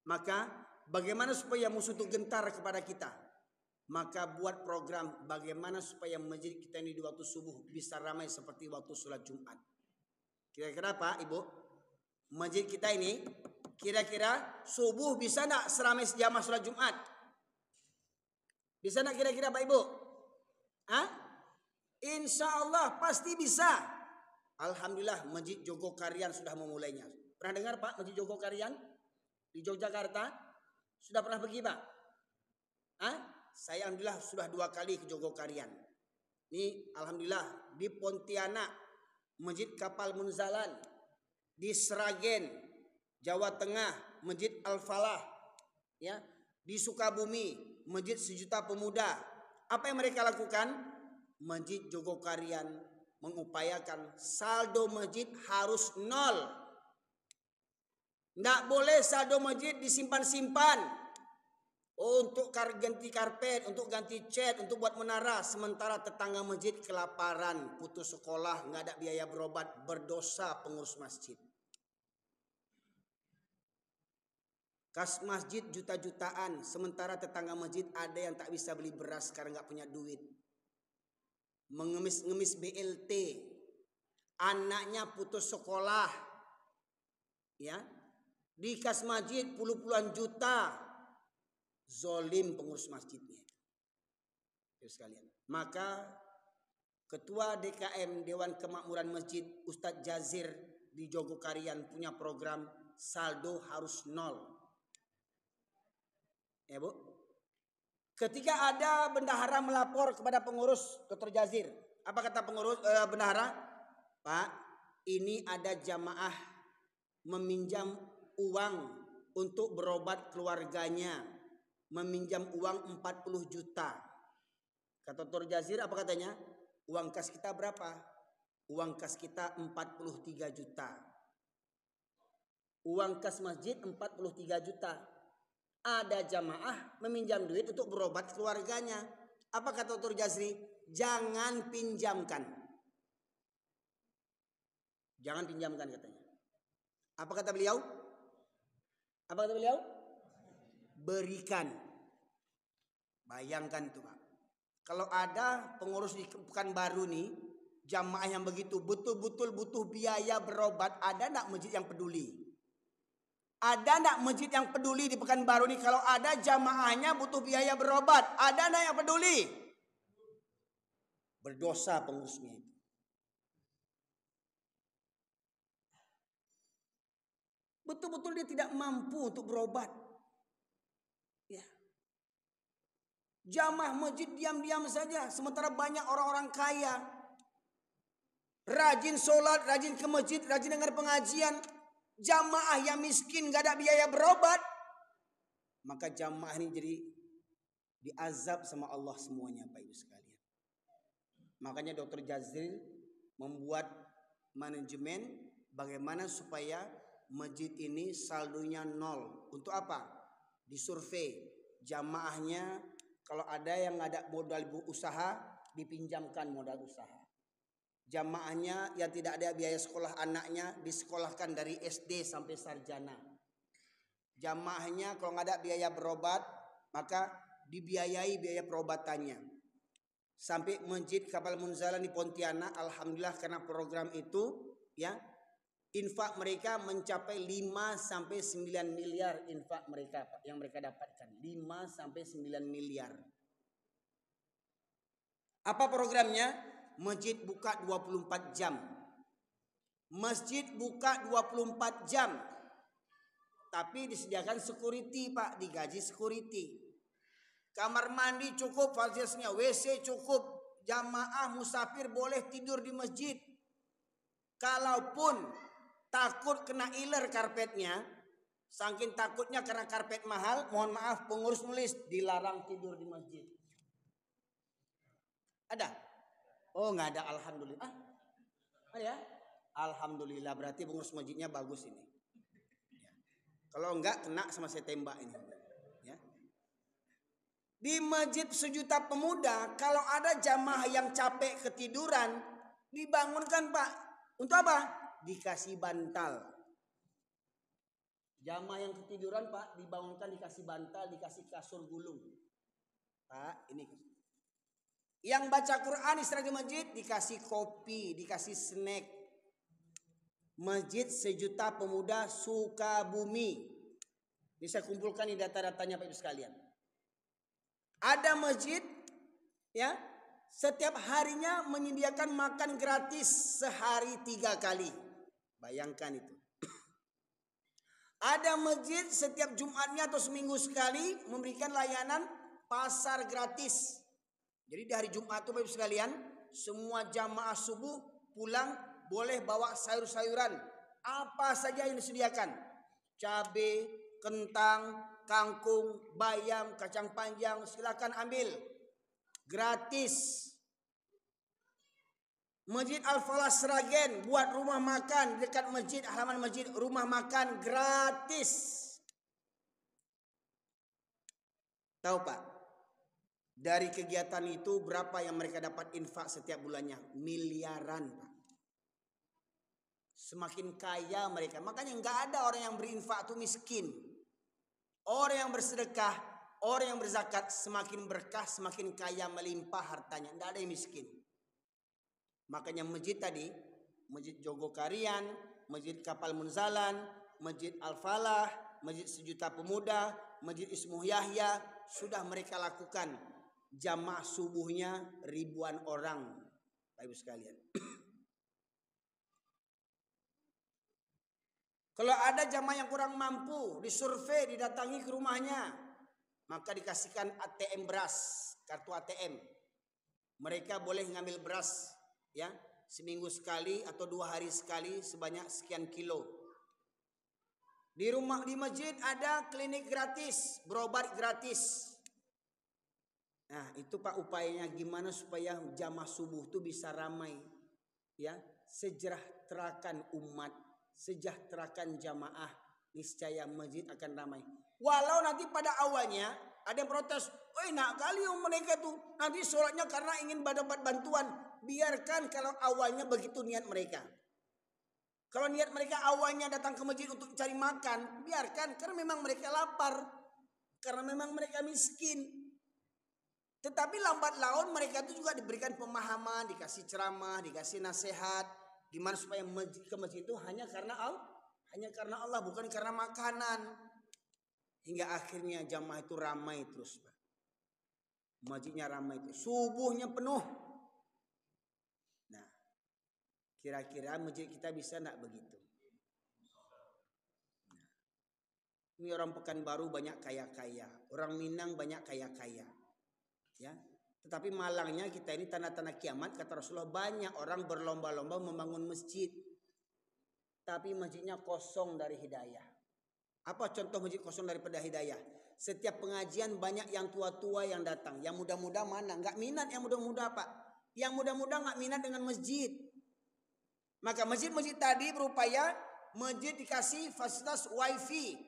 Maka bagaimana supaya musuh itu gentar kepada kita. Maka buat program bagaimana supaya masjid kita ini di waktu subuh bisa ramai seperti waktu sholat Jumat. Kira-kira apa Ibu? Masjid kita ini kira-kira subuh bisa enggak seramai sejamaah sholat Jumat? Bisa enggak kira-kira Pak Ibu? Hah? Insya Allah pasti bisa. Alhamdulillah Masjid Jogokarian sudah memulainya. Pernah dengar Pak Masjid Jogokarian? Di Yogyakarta? Sudah pernah pergi Pak? Hah? Saya alhamdulillah sudah 2 kali ke Jogokarian. Ini alhamdulillah di Pontianak. Masjid Kapal Munzalan. Di Sragen, Jawa Tengah, Masjid Al-Falah, ya, di Sukabumi, Masjid Sejuta Pemuda. Apa yang mereka lakukan? Masjid Jogokarian mengupayakan saldo masjid harus 0. Tidak boleh saldo masjid disimpan-simpan. untuk ganti karpet, untuk ganti cat, untuk buat menara. Sementara tetangga masjid kelaparan, putus sekolah, nggak ada biaya berobat, berdosa pengurus masjid. Kas masjid juta-jutaan, sementara tetangga masjid ada yang tak bisa beli beras karena nggak punya duit. Mengemis-ngemis BLT, anaknya putus sekolah, ya, di kas masjid puluhan juta, zolim pengurus masjidnya. Sekalian. Maka Ketua DKM Dewan Kemakmuran Masjid Ustadz Jazir di Jogokarian punya program saldo harus nol. Ya Bu, ketika ada bendahara melapor kepada pengurus Dr. Jazir, apa kata pengurus bendahara? Pak, ini ada jamaah meminjam uang untuk berobat keluarganya, meminjam uang 40 juta. Kata Dr. Jazir apa katanya? Uang kas kita berapa? Uang kas kita 43 juta. Uang kas masjid 43 juta. Ada jamaah meminjam duit untuk berobat keluarganya. Apa kata Dr. Jazri? Jangan pinjamkan. Jangan pinjamkan katanya. Apa kata beliau? Apa kata beliau? Berikan. Bayangkan tuh Pak. Kalau ada pengurus di Pekanbaru nih, jamaah yang begitu betul-betul butuh biaya berobat, ada enggak masjid yang peduli? Ada enggak masjid yang peduli di Pekanbaru nih kalau ada jamaahnya butuh biaya berobat? Ada enggak yang peduli? Berdosa pengurusnya itu. Betul-betul dia tidak mampu untuk berobat. Ya. Jamaah masjid diam-diam saja, sementara banyak orang-orang kaya, rajin sholat, rajin ke masjid, rajin dengar pengajian. Jamaah yang miskin gak ada biaya berobat, maka jamaah ini jadi diazab sama Allah semuanya Pak Ibu sekalian. Makanya Dr. Jazril membuat manajemen bagaimana supaya masjid ini saldonya nol. Untuk apa? Disurvei jamaahnya, kalau ada yang ada modal usaha dipinjamkan modal usaha. Jamaahnya yang tidak ada biaya sekolah anaknya disekolahkan dari SD sampai sarjana. Jamaahnya kalau nggak ada biaya berobat maka dibiayai biaya perobatannya. Sampai Masjid Kapal Munzalan di Pontianak, alhamdulillah karena program itu ya, infak mereka mencapai 5 sampai 9 miliar infak mereka Pak, yang mereka dapatkan 5 sampai 9 miliar. Apa programnya? Masjid buka 24 jam. Masjid buka 24 jam. Tapi disediakan security Pak, digaji security. Kamar mandi cukup fasilitasnya, WC cukup. Jamaah musafir boleh tidur di masjid. Kalaupun takut kena iler karpetnya, saking takutnya karena karpet mahal, mohon maaf pengurus nulis dilarang tidur di masjid. Ada? Oh nggak ada, alhamdulillah. Ada ya? Alhamdulillah, berarti pengurus masjidnya bagus ini. Ya. Kalau enggak kena sama saya tembak ini. Ya. Di Masjid Sejuta Pemuda, kalau ada jamaah yang capek ketiduran, dibangunkan Pak. Untuk apa? Dikasih bantal. Jamaah yang ketiduran Pak, dibangunkan, dikasih bantal, dikasih kasur gulung. Pak, ini. Yang baca Quran istirahat di masjid dikasih kopi, dikasih snack. Masjid Sejuta Pemuda Sukabumi. Ini saya kumpulkan di data-datanya Pak Ibu sekalian. Ada masjid ya, setiap harinya menyediakan makan gratis sehari 3 kali. Bayangkan itu. Ada masjid setiap Jumatnya atau seminggu sekali memberikan layanan pasar gratis. Jadi di hari Jumat itu Bapak Ibu sekalian, semua jamaah subuh pulang boleh bawa sayur-sayuran apa saja yang disediakan. Cabai, kentang, kangkung, bayam, kacang panjang, silakan ambil. Gratis. Masjid Al-Falah Sragen buat rumah makan dekat masjid, halaman masjid, rumah makan gratis. Tahu Pak, dari kegiatan itu berapa yang mereka dapat infak setiap bulannya? Miliaran Pak. Semakin kaya mereka. Makanya nggak ada orang yang berinfak itu miskin. Orang yang bersedekah, orang yang berzakat semakin berkah, semakin kaya, melimpah hartanya. Nggak ada yang miskin. Makanya masjid tadi, Masjid Jogokarian, Masjid Kapal Munzalan, Masjid Al-Falah, Masjid Sejuta Pemuda, Masjid Ismuh Yahya, sudah mereka lakukan jamaah subuhnya ribuan orang, Bapak Ibu sekalian. Kalau ada jamaah yang kurang mampu, disurvei, didatangi ke rumahnya, maka dikasihkan ATM beras, kartu ATM. Mereka boleh ngambil beras, ya, seminggu sekali atau 2 hari sekali sebanyak sekian kilo. Di rumah, di masjid ada klinik gratis, berobat gratis. Nah, itu Pak upayanya gimana supaya jamaah subuh itu bisa ramai, ya, sejahterakan umat, sejahterakan jamaah, niscaya masjid akan ramai. Walau nanti pada awalnya ada yang protes, enak kali mereka tuh nanti sholatnya karena ingin dapat bantuan. Biarkan kalau awalnya begitu niat mereka. Kalau niat mereka awalnya datang ke masjid untuk cari makan, biarkan, karena memang mereka lapar, karena memang mereka miskin. Tetapi lambat laun mereka itu juga diberikan pemahaman, dikasih ceramah, dikasih nasihat, gimana supaya ke masjid itu hanya karena Allah, bukan karena makanan. Hingga akhirnya jamaah itu ramai terus, Pak. Masjidnya ramai itu, subuhnya penuh. Nah, kira-kira masjid kita bisa enggak begitu? Nah, ini orang Pekanbaru banyak kaya-kaya, orang Minang banyak kaya-kaya, ya. Tetapi malangnya kita ini tanda-tanda kiamat, kata Rasulullah, banyak orang berlomba-lomba membangun masjid, tapi masjidnya kosong dari hidayah. Apa contoh masjid kosong daripada hidayah? Setiap pengajian banyak yang tua-tua yang datang, yang muda-muda mana? Enggak minat yang muda-muda, Pak. Yang muda-muda enggak minat dengan masjid. Maka masjid-masjid tadi berupaya masjid dikasih fasilitas wifi.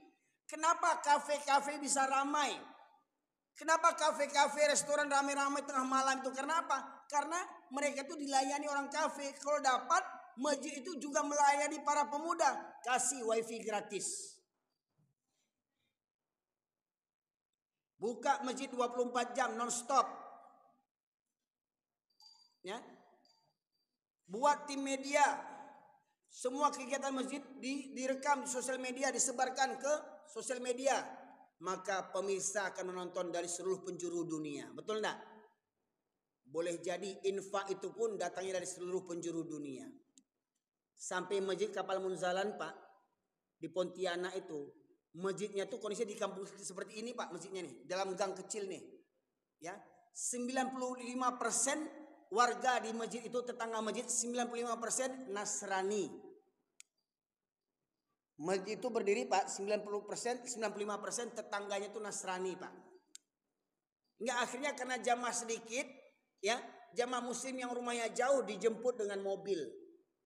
Kenapa kafe-kafe bisa ramai? Kenapa kafe-kafe, restoran ramai-ramai tengah malam itu? Karena apa? Karena mereka itu dilayani orang kafe. Kalau dapat, masjid itu juga melayani para pemuda. Kasih wifi gratis. Buka masjid 24 jam non-stop. Ya. Buat tim media. Semua kegiatan masjid direkam di sosial media, disebarkan ke sosial media. Maka pemirsa akan menonton dari seluruh penjuru dunia. Betul enggak? Boleh jadi infak itu pun datangnya dari seluruh penjuru dunia. Sampai Masjid Kapal Munzalan, Pak, di Pontianak itu, masjidnya tuh kondisinya di kampung seperti ini, Pak, masjidnya nih, dalam gang kecil nih. Ya, 95% warga di masjid itu, tetangga masjid 95% Nasrani. Masjid itu berdiri, Pak, 95% tetangganya itu Nasrani, Pak. Enggak, akhirnya karena jamaah sedikit, ya, jamaah muslim yang rumahnya jauh dijemput dengan mobil.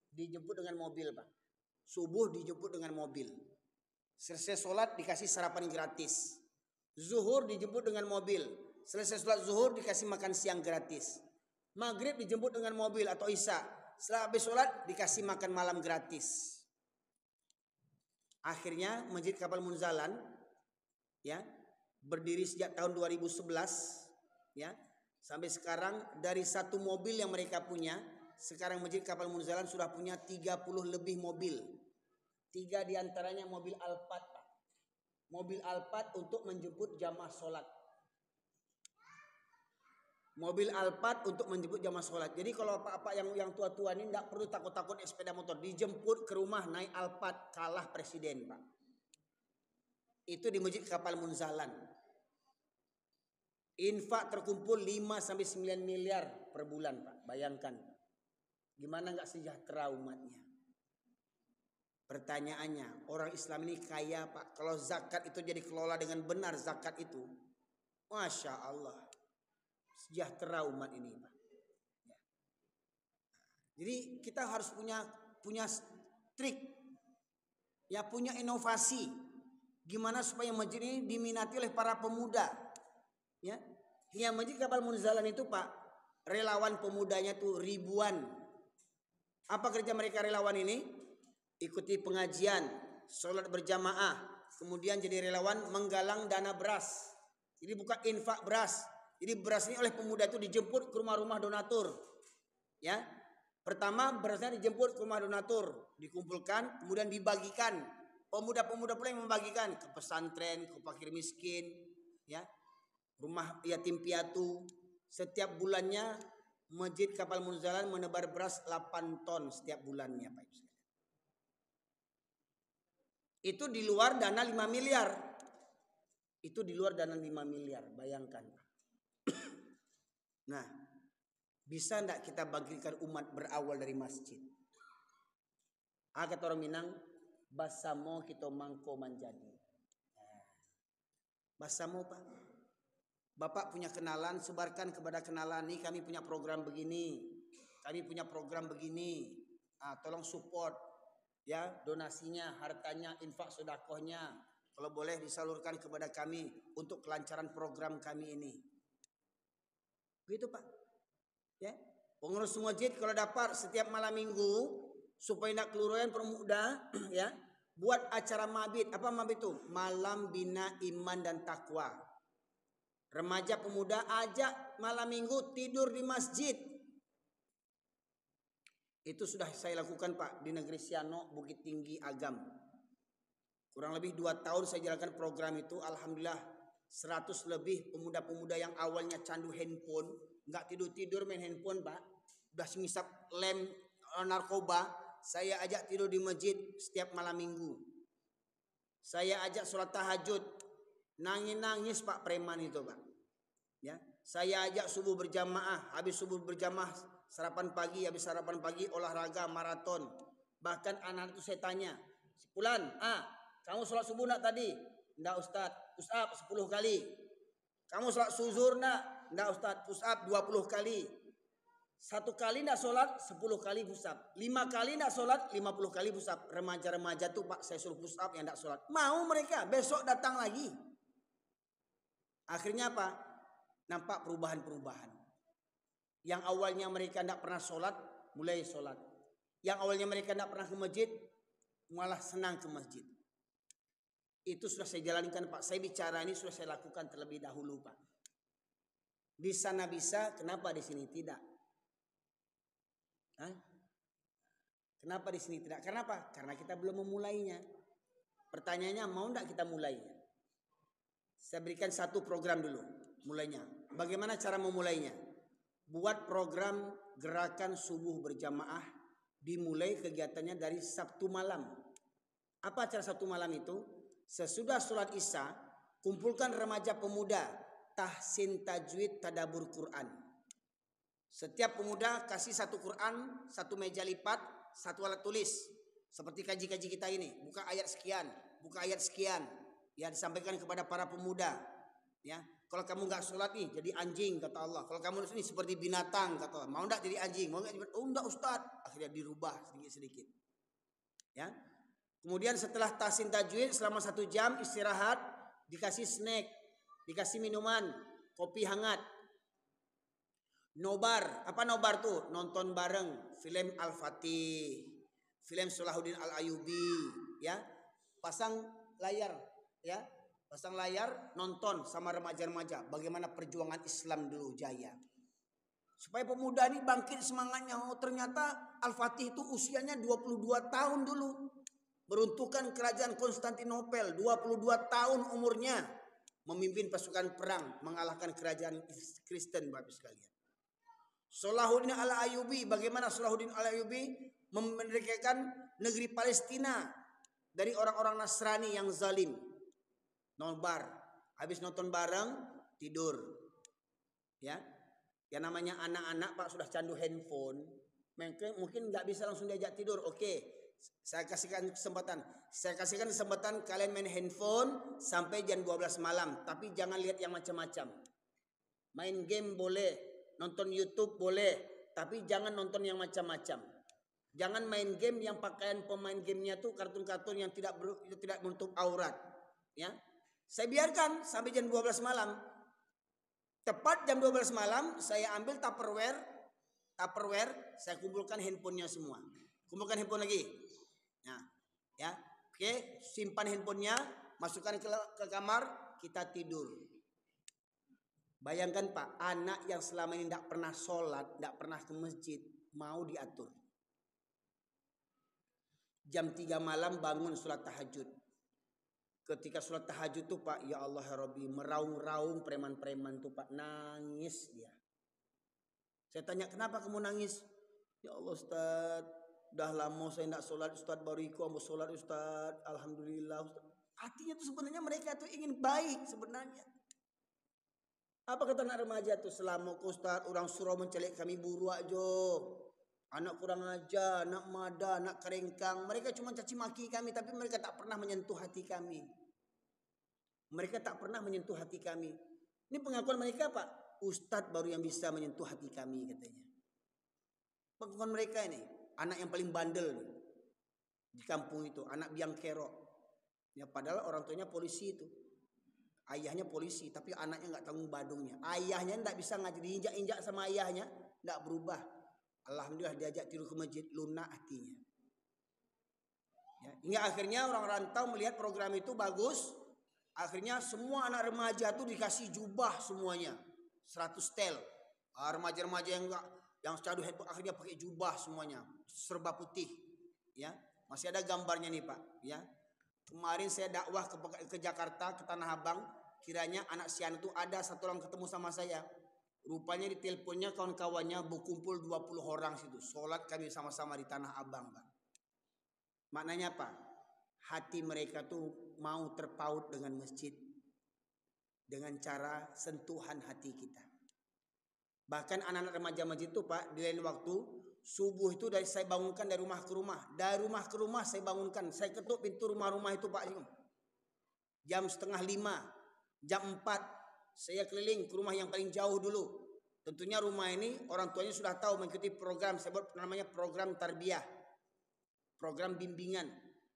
Dijemput dengan mobil, Pak. Subuh dijemput dengan mobil. Selesai sholat dikasih sarapan gratis. Zuhur dijemput dengan mobil. Selesai sholat zuhur dikasih makan siang gratis. Maghrib dijemput dengan mobil atau isya. Setelah habis sholat dikasih makan malam gratis. Akhirnya Masjid Kapal Munzalan, ya, berdiri sejak tahun 2011, ya, sampai sekarang dari satu mobil yang mereka punya, sekarang Masjid Kapal Munzalan sudah punya 30 lebih mobil. 3 diantaranya mobil Alphard, Pak. Mobil Alphard untuk menjemput jamaah sholat. Mobil Alphard untuk menjemput jamaah sholat. Jadi kalau apa-apa yang tua-tua ini tidak perlu takut-takut sepeda motor. Dijemput ke rumah naik Alphard, kalah presiden, Pak. Itu di Masjid Kapal Munzalan. Infak terkumpul 5-9 miliar per bulan, Pak. Bayangkan. Gimana nggak sejahtera umatnya? Pertanyaannya, orang Islam ini kaya, Pak. Kalau zakat itu jadi kelola dengan benar, zakat itu, Masya Allah, sejahtera umat ini, Pak. Ya. Jadi kita harus punya trik, ya, punya inovasi. Gimana supaya masjid ini diminati oleh para pemuda? Ya, yang masjid kapal Munzalan itu Pak, relawan pemudanya tuh ribuan. Apa kerja mereka relawan ini? Ikuti pengajian, sholat berjamaah, kemudian jadi relawan menggalang dana beras. Jadi bukan infak beras. Jadi beras ini oleh pemuda itu dijemput ke rumah-rumah donatur. Ya, pertama berasnya dijemput ke rumah donatur, dikumpulkan, kemudian dibagikan. Pemuda-pemuda pula yang membagikan ke pesantren, ke fakir miskin, ya, rumah yatim piatu. Setiap bulannya Masjid Kapal Munzalan menebar beras 8 ton setiap bulannya, Pak Ibu. Itu di luar dana 5 miliar. Itu di luar dana 5 miliar, bayangkan. Nah, bisa enggak kita bagikan umat berawal dari masjid? Kata orang Minang, basamo kita mangko manjadi. Basamo Pak. Bapak punya kenalan, sebarkan kepada kenalan nih, kami punya program begini. Kami punya program begini. Tolong support ya, donasinya, hartanya, infak sedekahnya. Kalau boleh disalurkan kepada kami untuk kelancaran program kami ini. Begitu Pak. Ya. Pengurus masjid kalau dapat setiap malam minggu supaya nak kelurahan pemuda ya, buat acara mabit. Apa mabit itu? Malam bina iman dan takwa. Remaja pemuda ajak malam minggu tidur di masjid. Itu sudah saya lakukan Pak di negeri Siano, Bukit Tinggi, Agam. Kurang lebih 2 tahun saya jalankan program itu. Alhamdulillah 100 lebih pemuda-pemuda yang awalnya candu handphone, nggak tidur-tidur main handphone Pak, udah ngisap lem narkoba, saya ajak tidur di masjid setiap malam minggu. Saya ajak sholat tahajud. Nangis-nangis Pak preman itu Pak. Ya, saya ajak subuh berjamaah, habis subuh berjamaah sarapan pagi, habis sarapan pagi olahraga maraton. Bahkan anak itu saya tanya, "Pulan, kamu sholat subuh nak tadi?" "Enggak Ustaz." "Push up 10 kali." "Kamu sholat zuhur nak?" "Enggak Ustaz." "Push up 20 kali." 1 kali enggak sholat 10 kali push up. 5 kali enggak sholat 50 kali push up. Remaja-remaja tuh Pak saya suruh push up yang enggak sholat. Mau mereka, besok datang lagi. Akhirnya apa? Nampak perubahan-perubahan. Yang awalnya mereka tidak pernah sholat, mulai sholat. Yang awalnya mereka tidak pernah ke masjid, malah senang ke masjid. Itu sudah saya jalankan Pak. Saya bicara ini sudah saya lakukan terlebih dahulu Pak. Di sana bisa, kenapa di sini tidak? Kenapa di sini tidak? Kenapa? Karena kita belum memulainya. Pertanyaannya, mau tidak kita mulainya? Saya berikan satu program dulu, mulainya. Bagaimana cara memulainya? Buat program gerakan subuh berjamaah, dimulai kegiatannya dari Sabtu malam. Apa acara Sabtu malam itu? Sesudah sholat Isya, kumpulkan remaja pemuda, tahsin tajwid tadabur Quran. Setiap pemuda kasih satu Quran, satu meja lipat, satu alat tulis. Seperti kaji-kaji kita ini, buka ayat sekian, buka ayat sekian. Ya, disampaikan kepada para pemuda. Ya, kalau kamu nggak sholat nih jadi anjing kata Allah. Kalau kamu ini seperti binatang kata Allah. Mau nggak jadi anjing? Mau nggak? Oh nggak Ustaz. Akhirnya dirubah sedikit-sedikit. Ya. Kemudian setelah tahsin tajwid selama 1 jam istirahat, dikasih snack, dikasih minuman, kopi hangat. Nobar, apa nobar tuh? Nonton bareng film Al-Fatih, film Salahuddin Al-Ayyubi, ya. Pasang layar, ya. Pasang layar, nonton sama remaja-remaja bagaimana perjuangan Islam dulu jaya. Supaya pemuda ini bangkit semangatnya. Oh, ternyata Al-Fatih itu usianya 22 tahun dulu. Beruntukan kerajaan Konstantinopel, 22 tahun umurnya, memimpin pasukan perang mengalahkan kerajaan Kristen Bapak sekalian. Salahuddin Al-Ayyubi, bagaimana Salahuddin Al-Ayyubi memerdekakan negeri Palestina dari orang-orang Nasrani yang zalim. Nobar, habis nonton bareng tidur. Ya. Yang namanya anak-anak Pak sudah candu handphone, mungkin nggak bisa langsung diajak tidur. Oke. Saya kasihkan kesempatan kalian main handphone sampai jam 12 malam, tapi jangan lihat yang macam-macam. Main game boleh, nonton YouTube boleh, tapi jangan nonton yang macam-macam. Jangan main game yang pakaian pemain gamenya tuh kartun-kartun yang tidak menutup aurat. Ya, saya biarkan sampai jam 12 malam. Tepat jam 12 malam saya ambil Tupperware, saya kumpulkan handphonenya semua. Kumpulkan handphone lagi. Nah, ya. Oke, simpan handphonenya, masukkan ke kamar, kita tidur. Bayangkan Pak, anak yang selama ini tidak pernah sholat, tidak pernah ke masjid, mau diatur. Jam 3 malam bangun sholat tahajud. Ketika sholat tahajud tuh Pak, ya Allah ya Rabbi, meraung-raung preman-preman tuh Pak, nangis dia. Saya tanya, kenapa kamu nangis? Ya Allah Ustaz, dah lama saya tidak sholat Ustaz, baru ikut mau sholat Ustaz, alhamdulillah Ustaz. Artinya tuh sebenarnya mereka tuh ingin baik sebenarnya. Apa kata anak remaja tuh, selama Ustaz orang suruh mencelik kami buruak jo. Anak kurang ajar, anak mada, anak kerengkang. Mereka cuma caci maki kami, tapi mereka tak pernah menyentuh hati kami. Mereka tak pernah menyentuh hati kami. Ini pengakuan mereka Pak. Ustadz baru yang bisa menyentuh hati kami katanya. Pengakuan mereka ini. Anak yang paling bandel di kampung itu. Anak biang kerok. Ya, padahal orang tuanya polisi itu. Ayahnya polisi, tapi anaknya nggak tanggung badungnya. Ayahnya nggak bisa ngajar, diinjak-injak sama ayahnya, nggak berubah. Alhamdulillah diajak tidur ke masjid, lunak hatinya. Ya, hingga akhirnya orang rantau melihat program itu bagus. Akhirnya semua anak remaja itu dikasih jubah semuanya, 100 tel. Remaja-remaja yang caduh headphone akhirnya pakai jubah semuanya, serba putih. Ya, masih ada gambarnya nih Pak. Ya, kemarin saya dakwah ke Jakarta, ke Tanah Abang. Kiranya anak sian itu ada satu orang ketemu sama saya. Rupanya di teleponnya kawan-kawannya berkumpul 20 orang situ. Sholat kami sama-sama di Tanah Abang Pak. Maknanya apa? Hati mereka tuh mau terpaut dengan masjid. Dengan cara sentuhan hati kita. Bahkan anak-anak remaja masjid itu Pak, di lain waktu subuh itu saya bangunkan dari rumah ke rumah. Dari rumah ke rumah saya bangunkan. Saya ketuk pintu rumah-rumah itu Pak. Jam 4:30, jam 4. Saya keliling ke rumah yang paling jauh dulu. Tentunya rumah ini orang tuanya sudah tahu mengikuti program, saya buat namanya program tarbiyah. Program bimbingan.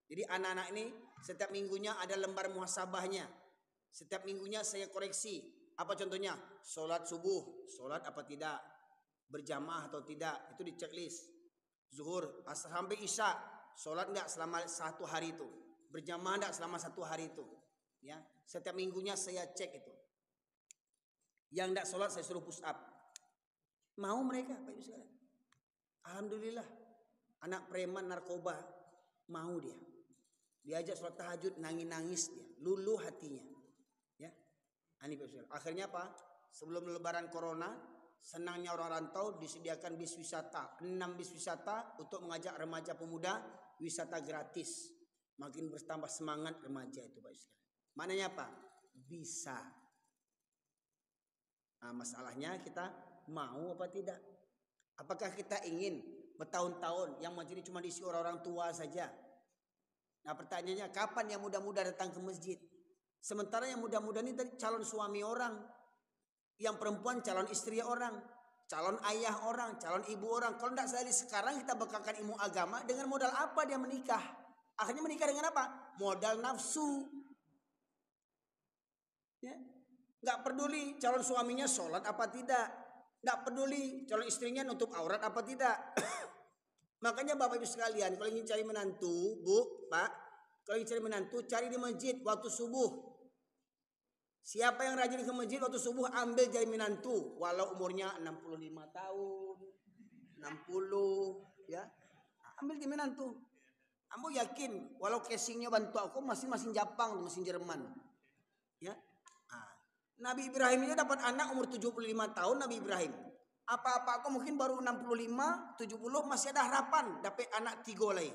Jadi anak-anak ini setiap minggunya ada lembar muhasabahnya. Setiap minggunya saya koreksi. Apa contohnya? Sholat subuh, sholat apa tidak? Berjamaah atau tidak? Itu di checklist. Zuhur, asar sampai isya, sholat enggak selama 1 hari itu? Berjamaah enggak selama 1 hari itu? Ya, setiap minggunya saya cek itu. Yang tidak sholat saya suruh push up. Mau mereka Pak Ibu sekalian. Alhamdulillah. Anak preman narkoba mau dia. Diajak sholat tahajud nangis-nangis dia. Luluh hatinya. Ya. Ini Pak Ibu sekalian. Akhirnya apa? Sebelum lebaran corona, senangnya orang rantau disediakan bis wisata. 6 bis wisata untuk mengajak remaja pemuda wisata gratis. Makin bertambah semangat remaja itu Pak Ibu sekalian. Maknanya apa? Bisa. Nah, masalahnya kita mau apa tidak? Apakah kita ingin bertahun-tahun yang masjid cuma diisi orang-orang tua saja? Nah pertanyaannya, kapan yang muda-muda datang ke masjid? Sementara yang muda-muda ini tadi calon suami orang, yang perempuan calon istri orang, calon ayah orang, calon ibu orang. Kalau tidak sekali sekarang kita bekalkan ilmu agama, dengan modal apa dia menikah? Akhirnya menikah dengan apa? Modal nafsu. Ya. Nggak peduli calon suaminya sholat apa tidak. Nggak peduli calon istrinya nutup aurat apa tidak. Makanya Bapak Ibu sekalian, kalau ingin cari menantu, Bu, Pak, kalau ingin cari menantu, cari di masjid waktu subuh. Siapa yang rajin ke masjid waktu subuh, ambil jadi menantu. Walau umurnya 65 tahun, 60, ya. Ambil jadi menantu. Ambo yakin, walau casingnya bantu aku, mesin Jepang, mesin Jerman. Ya. Nabi Ibrahim ini dapat anak umur 75 tahun Nabi Ibrahim. Apa-apa aku mungkin baru 65, 70 masih ada harapan dapat anak 3 lagi.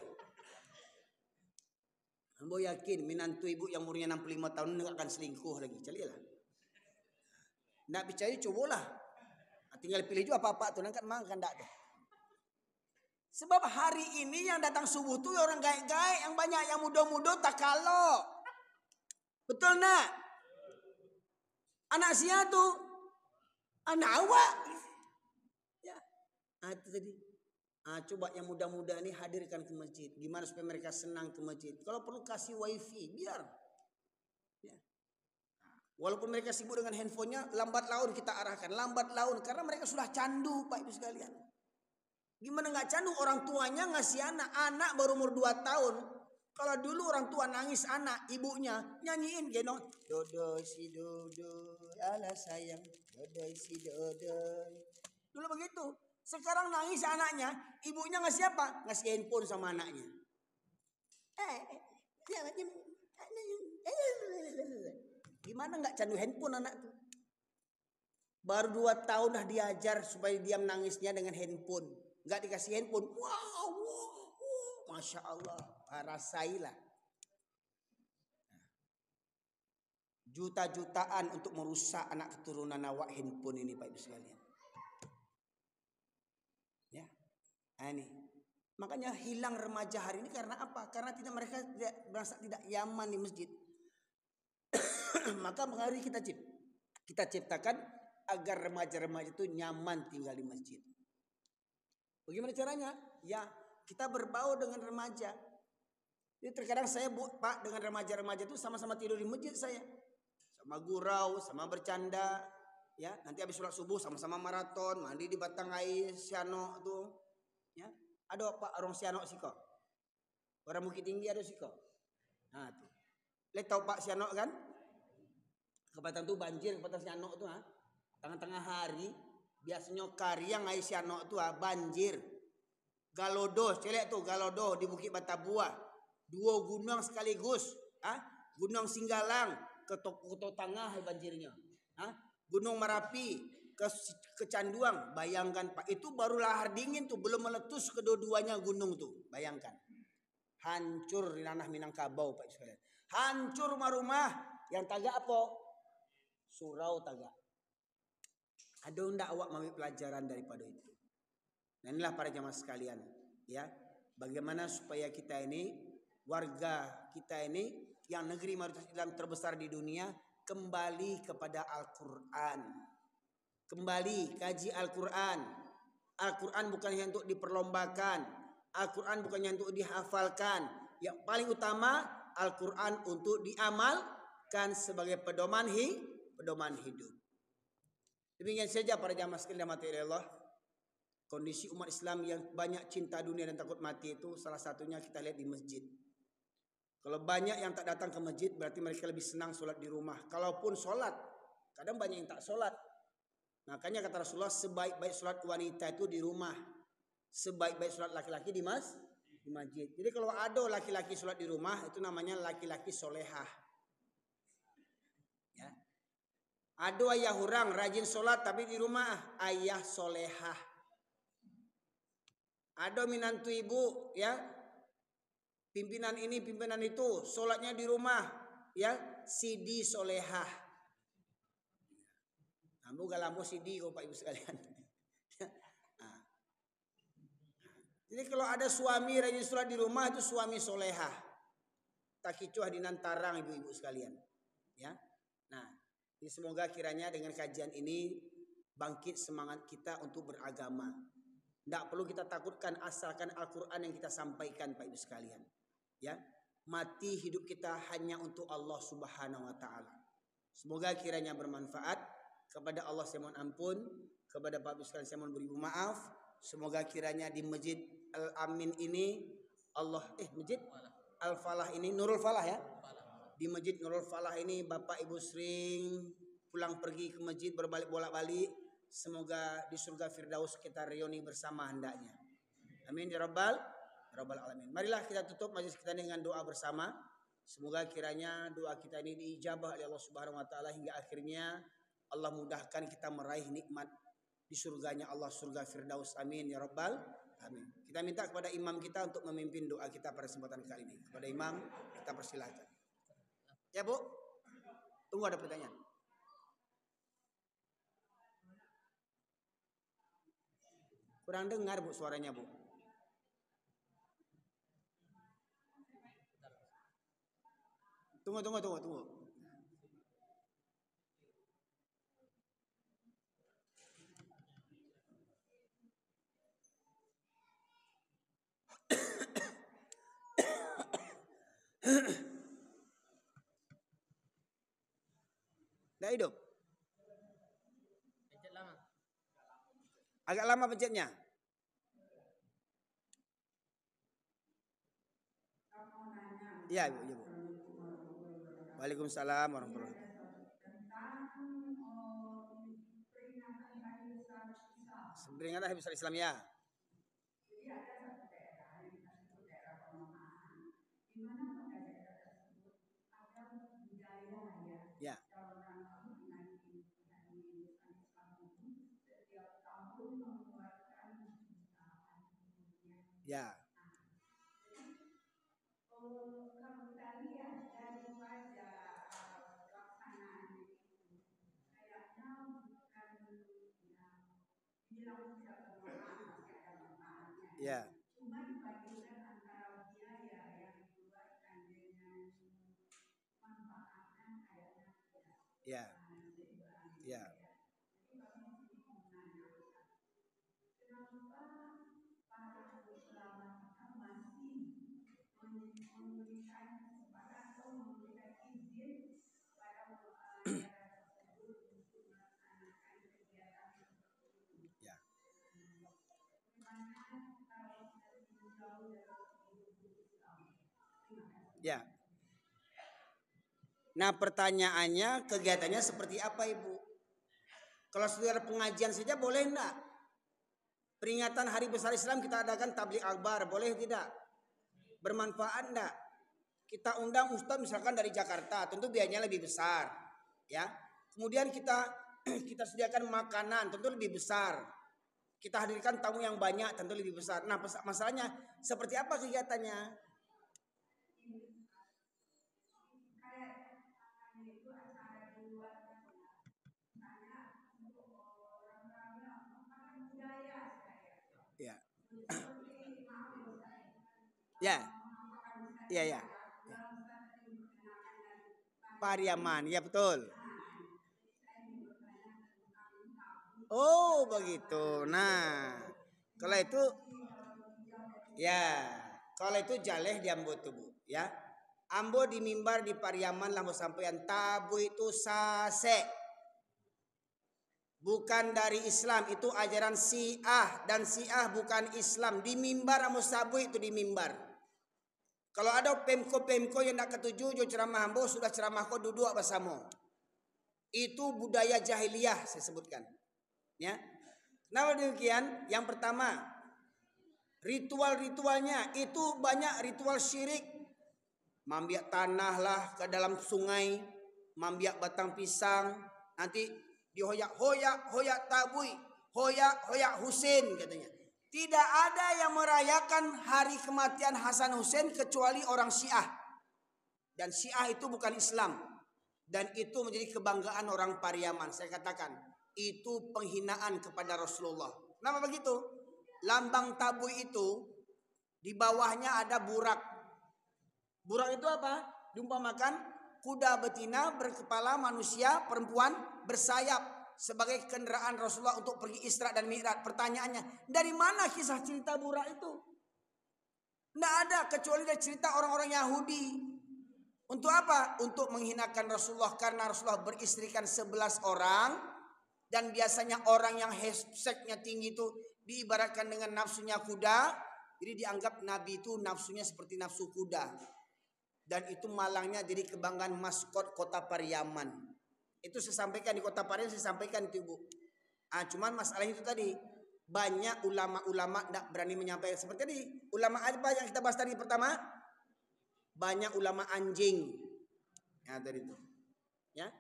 Ambo yakin menantu ibu yang umurnya 65 tahun enggak akan selingkuh lagi. Carilah. Nak percaya cobalah. Tinggal pilih juga apa-apa tuh kan makan enggak deh. Sebab hari ini yang datang subuh tuh orang gaek-gaek yang banyak, yang muda-muda tak kalau. Betul nak? Anak sia tuh anak awak. Ya. Itu tadi. Coba yang muda-muda ini hadirkan ke masjid. Gimana supaya mereka senang ke masjid? Kalau perlu kasih wifi, biar. Ya. Walaupun mereka sibuk dengan handphonenya, lambat laun kita arahkan, lambat laun karena mereka sudah candu, Pak Ibu sekalian. Gimana nggak candu, orang tuanya ngasih anak baru umur 2 tahun. Kalau dulu orang tua nangis anak, ibunya nyanyiin gendong, dodo si dodo, ala sayang, dodo si dodo. Dulu begitu. Sekarang nangis anaknya, ibunya ngasih apa? Ngasih handphone sama anaknya. Gimana nggak candu handphone anak tuh? Baru 2 tahun dah diajar supaya diam nangisnya dengan handphone. Nggak dikasih handphone. Wow, Masya Allah. Rasailah. Juta-jutaan untuk merusak anak keturunan awak handphone ini Pak Ibu sekalian. Ya, ini. Makanya hilang remaja hari ini karena apa? Karena mereka merasa tidak nyaman di masjid. Maka mari kita ciptakan agar remaja-remaja itu nyaman tinggal di masjid. Bagaimana caranya? Ya, kita berbau dengan remaja. Jadi terkadang saya Pak dengan remaja-remaja itu sama-sama tidur di masjid saya. Sama gurau, sama bercanda. Ya, nanti habis sholat subuh sama-sama maraton, mandi di batang air siano tuh. Ya, ada Pak orang siano sih kok. Orang Bukit Tinggi ada sih kok. Nah tuh. Lihat tahu Pak siano kan? Kepatan tuh banjir, kepatan siano tuh tengah-tengah hari biasanya kariang air siano tuh banjir. Galodo, celek tuh Galodo di Bukit Batabuah. 2 gunung sekaligus, Gunung Singgalang ke Tengah banjirnya. Gunung Merapi ke Canduang, bayangkan Pak, itu baru lahar dingin tuh, belum meletus kedua-duanya gunung tuh, bayangkan. Hancur di tanah Minangkabau Pak sekalian. Hancur rumah-rumah yang tagak apa? Surau tagak. Ada ndak awak mengambil pelajaran daripada itu? Nah inilah para jamaah sekalian, ya. Bagaimana supaya kita ini, warga kita ini yang negeri mayoritas Islam terbesar di dunia, kembali kepada Al-Quran. Kembali kaji Al-Quran. Al-Quran bukan hanya untuk diperlombakan. Al-Quran bukan hanya untuk dihafalkan. Yang paling utama, Al-Quran untuk diamalkan sebagai pedoman hidup. Demikian saja para jamaah sekalian dirahmati Allah. Kondisi umat Islam yang banyak cinta dunia dan takut mati itu salah satunya kita lihat di masjid. Kalau banyak yang tak datang ke masjid berarti mereka lebih senang sholat di rumah. Kalaupun sholat, kadang banyak yang tak sholat. Makanya kata Rasulullah, sebaik-baik sholat wanita itu di rumah, sebaik-baik sholat laki-laki di masjid. Jadi kalau ada laki-laki sholat di rumah, itu namanya laki-laki solehah. Ya. Ada ayah orang rajin sholat tapi di rumah, ayah solehah. Ada minantu ibu, ya, pimpinan ini pimpinan itu, sholatnya di rumah, ya, sidi solehah. Ambo galambo sidi kok Pak Ibu sekalian. Nah. Jadi kalau ada suami rajin sholat di rumah itu suami solehah. Takicuah dinantarang ibu-ibu sekalian. Ya. Nah, ini semoga kiranya dengan kajian ini bangkit semangat kita untuk beragama. Tidak perlu kita takutkan asalkan Al-Quran yang kita sampaikan Pak Ibu sekalian. Ya, mati hidup kita hanya untuk Allah Subhanahu Wa Taala. Semoga kiranya bermanfaat. Kepada Allah saya mohon ampun, kepada Pak Ibu sekalian saya mohon beribu maaf. Semoga kiranya di Masjid Al-Amin ini Masjid Al-Falah ini, Nurul Falah ya. Di Masjid Nurul Falah ini Bapak Ibu sering pulang pergi ke masjid berbalik bolak-balik. Semoga di surga Firdaus kita reuni bersama hendaknya. Amin ya rabbal alamin. Marilah kita tutup majelis kita dengan doa bersama. Semoga kiranya doa kita ini diijabah oleh Allah Subhanahu wa taala hingga akhirnya Allah mudahkan kita meraih nikmat di surganya Allah, surga Firdaus. Amin ya rabbal alamin. Kita minta kepada imam kita untuk memimpin doa kita pada kesempatan kali ini. Kepada imam kita persilakan. Ya Bu, tunggu ada pertanyaan. Kurang dengar Bu suaranya Bu. Tunggu. Nggak hidup. Pencet lama. Agak lama pencetnya. Iya, Ibu. Waalaikumsalam warahmatullahi wabarakatuh. Peringatan Hari Besar Islam ya. Ya. Ya. Ya. Ya. Ya. Ya. Nah, pertanyaannya kegiatannya seperti apa, Ibu? Kalau saudara pengajian saja boleh enggak? Peringatan Hari Besar Islam kita adakan tabligh akbar, boleh tidak? Bermanfaat enggak? Kita undang ustaz misalkan dari Jakarta, tentu biayanya lebih besar, ya. Kemudian kita sediakan makanan, tentu lebih besar. Kita hadirkan tamu yang banyak, tentu lebih besar. Nah, masalahnya seperti apa kegiatannya? Ya. Ya. Iya, ya. Pariaman, ya betul. Oh, begitu. Nah, kalau itu ya, kalau itu jaleh di Ambo tubuh, ya. Ambo di mimbar di Pariaman lah mau sampean tabu itu sase. Bukan dari Islam, itu ajaran Syiah dan Syiah bukan Islam. Di mimbar Ambo sabu itu di mimbar. Kalau ada pemko yang nak ketujuh jo ceramah Ambo sudah ceramah kau duduk bersama. Itu budaya jahiliyah saya sebutkan. Ya. Kenapa demikian? Yang pertama, ritual-ritualnya itu banyak ritual syirik. Mambiak tanah lah ke dalam sungai, mambiak batang pisang, nanti dihoyak tabui, hoyak Husain katanya. Tidak ada yang merayakan hari kematian Hasan Husain kecuali orang Syiah. Dan Syiah itu bukan Islam. Dan itu menjadi kebanggaan orang Pariaman. Saya katakan, itu penghinaan kepada Rasulullah. Kenapa begitu? Lambang tabui itu di bawahnya ada burak. Burak itu apa? Diumpamakan kuda betina berkepala manusia perempuan bersayap sebagai kendaraan Rasulullah untuk pergi Isra dan Mi'raj. Pertanyaannya, dari mana kisah cerita burak itu? Tidak ada kecuali dari cerita orang-orang Yahudi. Untuk apa? Untuk menghinakan Rasulullah karena Rasulullah beristrikan 11 orang dan biasanya orang yang hashtagnya tinggi itu diibaratkan dengan nafsunya kuda. Jadi dianggap Nabi itu nafsunya seperti nafsu kuda. Dan itu malangnya jadi kebanggaan maskot kota Pariaman. Itu saya sampaikan di kota Pariaman, saya sampaikan itu Bu. Cuman masalah itu tadi, banyak ulama-ulama tidak berani menyampaikan. Seperti tadi, ulama apa yang kita bahas tadi pertama? Banyak ulama anjing. Ya tadi itu. Ya,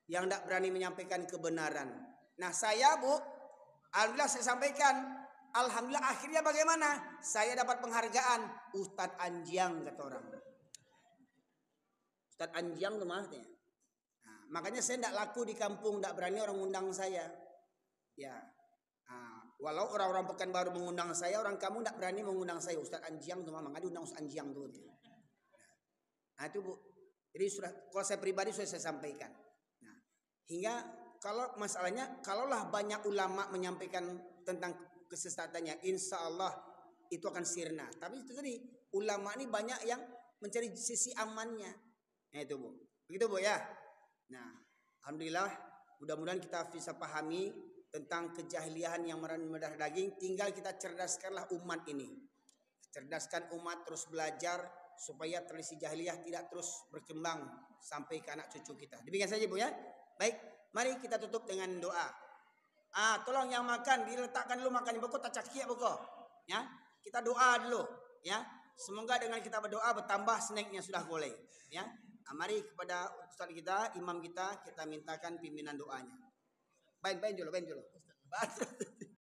yang tidak berani menyampaikan kebenaran. Nah saya Bu, alhamdulillah saya sampaikan. Alhamdulillah akhirnya bagaimana? Saya dapat penghargaan Ustadz Anjiang kata orang. Ustadz Anjiang tuh maksudnya. Nah, makanya saya tidak laku di kampung, tidak berani orang undang saya. Ya, walau orang-orang Pekanbaru mengundang saya, orang kamu tidak berani mengundang saya. Ustadz Anjiang tuh mama, ngadu undang Ustadz Anjiang tuh. Nah itu Bu. Jadi sudah, kalau saya pribadi sudah saya sampaikan. Nah, hingga kalau masalahnya, kalaulah banyak ulama menyampaikan tentang kesesatannya, insya Allah itu akan sirna. Tapi itu tadi ulama ini banyak yang mencari sisi amannya. Nah itu Bu, begitu Bu ya. Nah Alhamdulillah, mudah-mudahan kita bisa pahami tentang kejahiliahan yang mendarah daging. Tinggal kita cerdaskanlah umat ini. Cerdaskan umat terus belajar supaya tradisi jahiliyah tidak terus berkembang sampai ke anak cucu kita. Demikian saja Bu ya. Baik, mari kita tutup dengan doa. Tolong yang makan diletakkan dulu makan boko tak cakia boko. Ya, kita doa dulu ya. Semoga dengan kita berdoa bertambah snacknya sudah boleh ya. Mari kepada ustaz kita, imam kita mintakan pimpinan doanya. Baik dulu.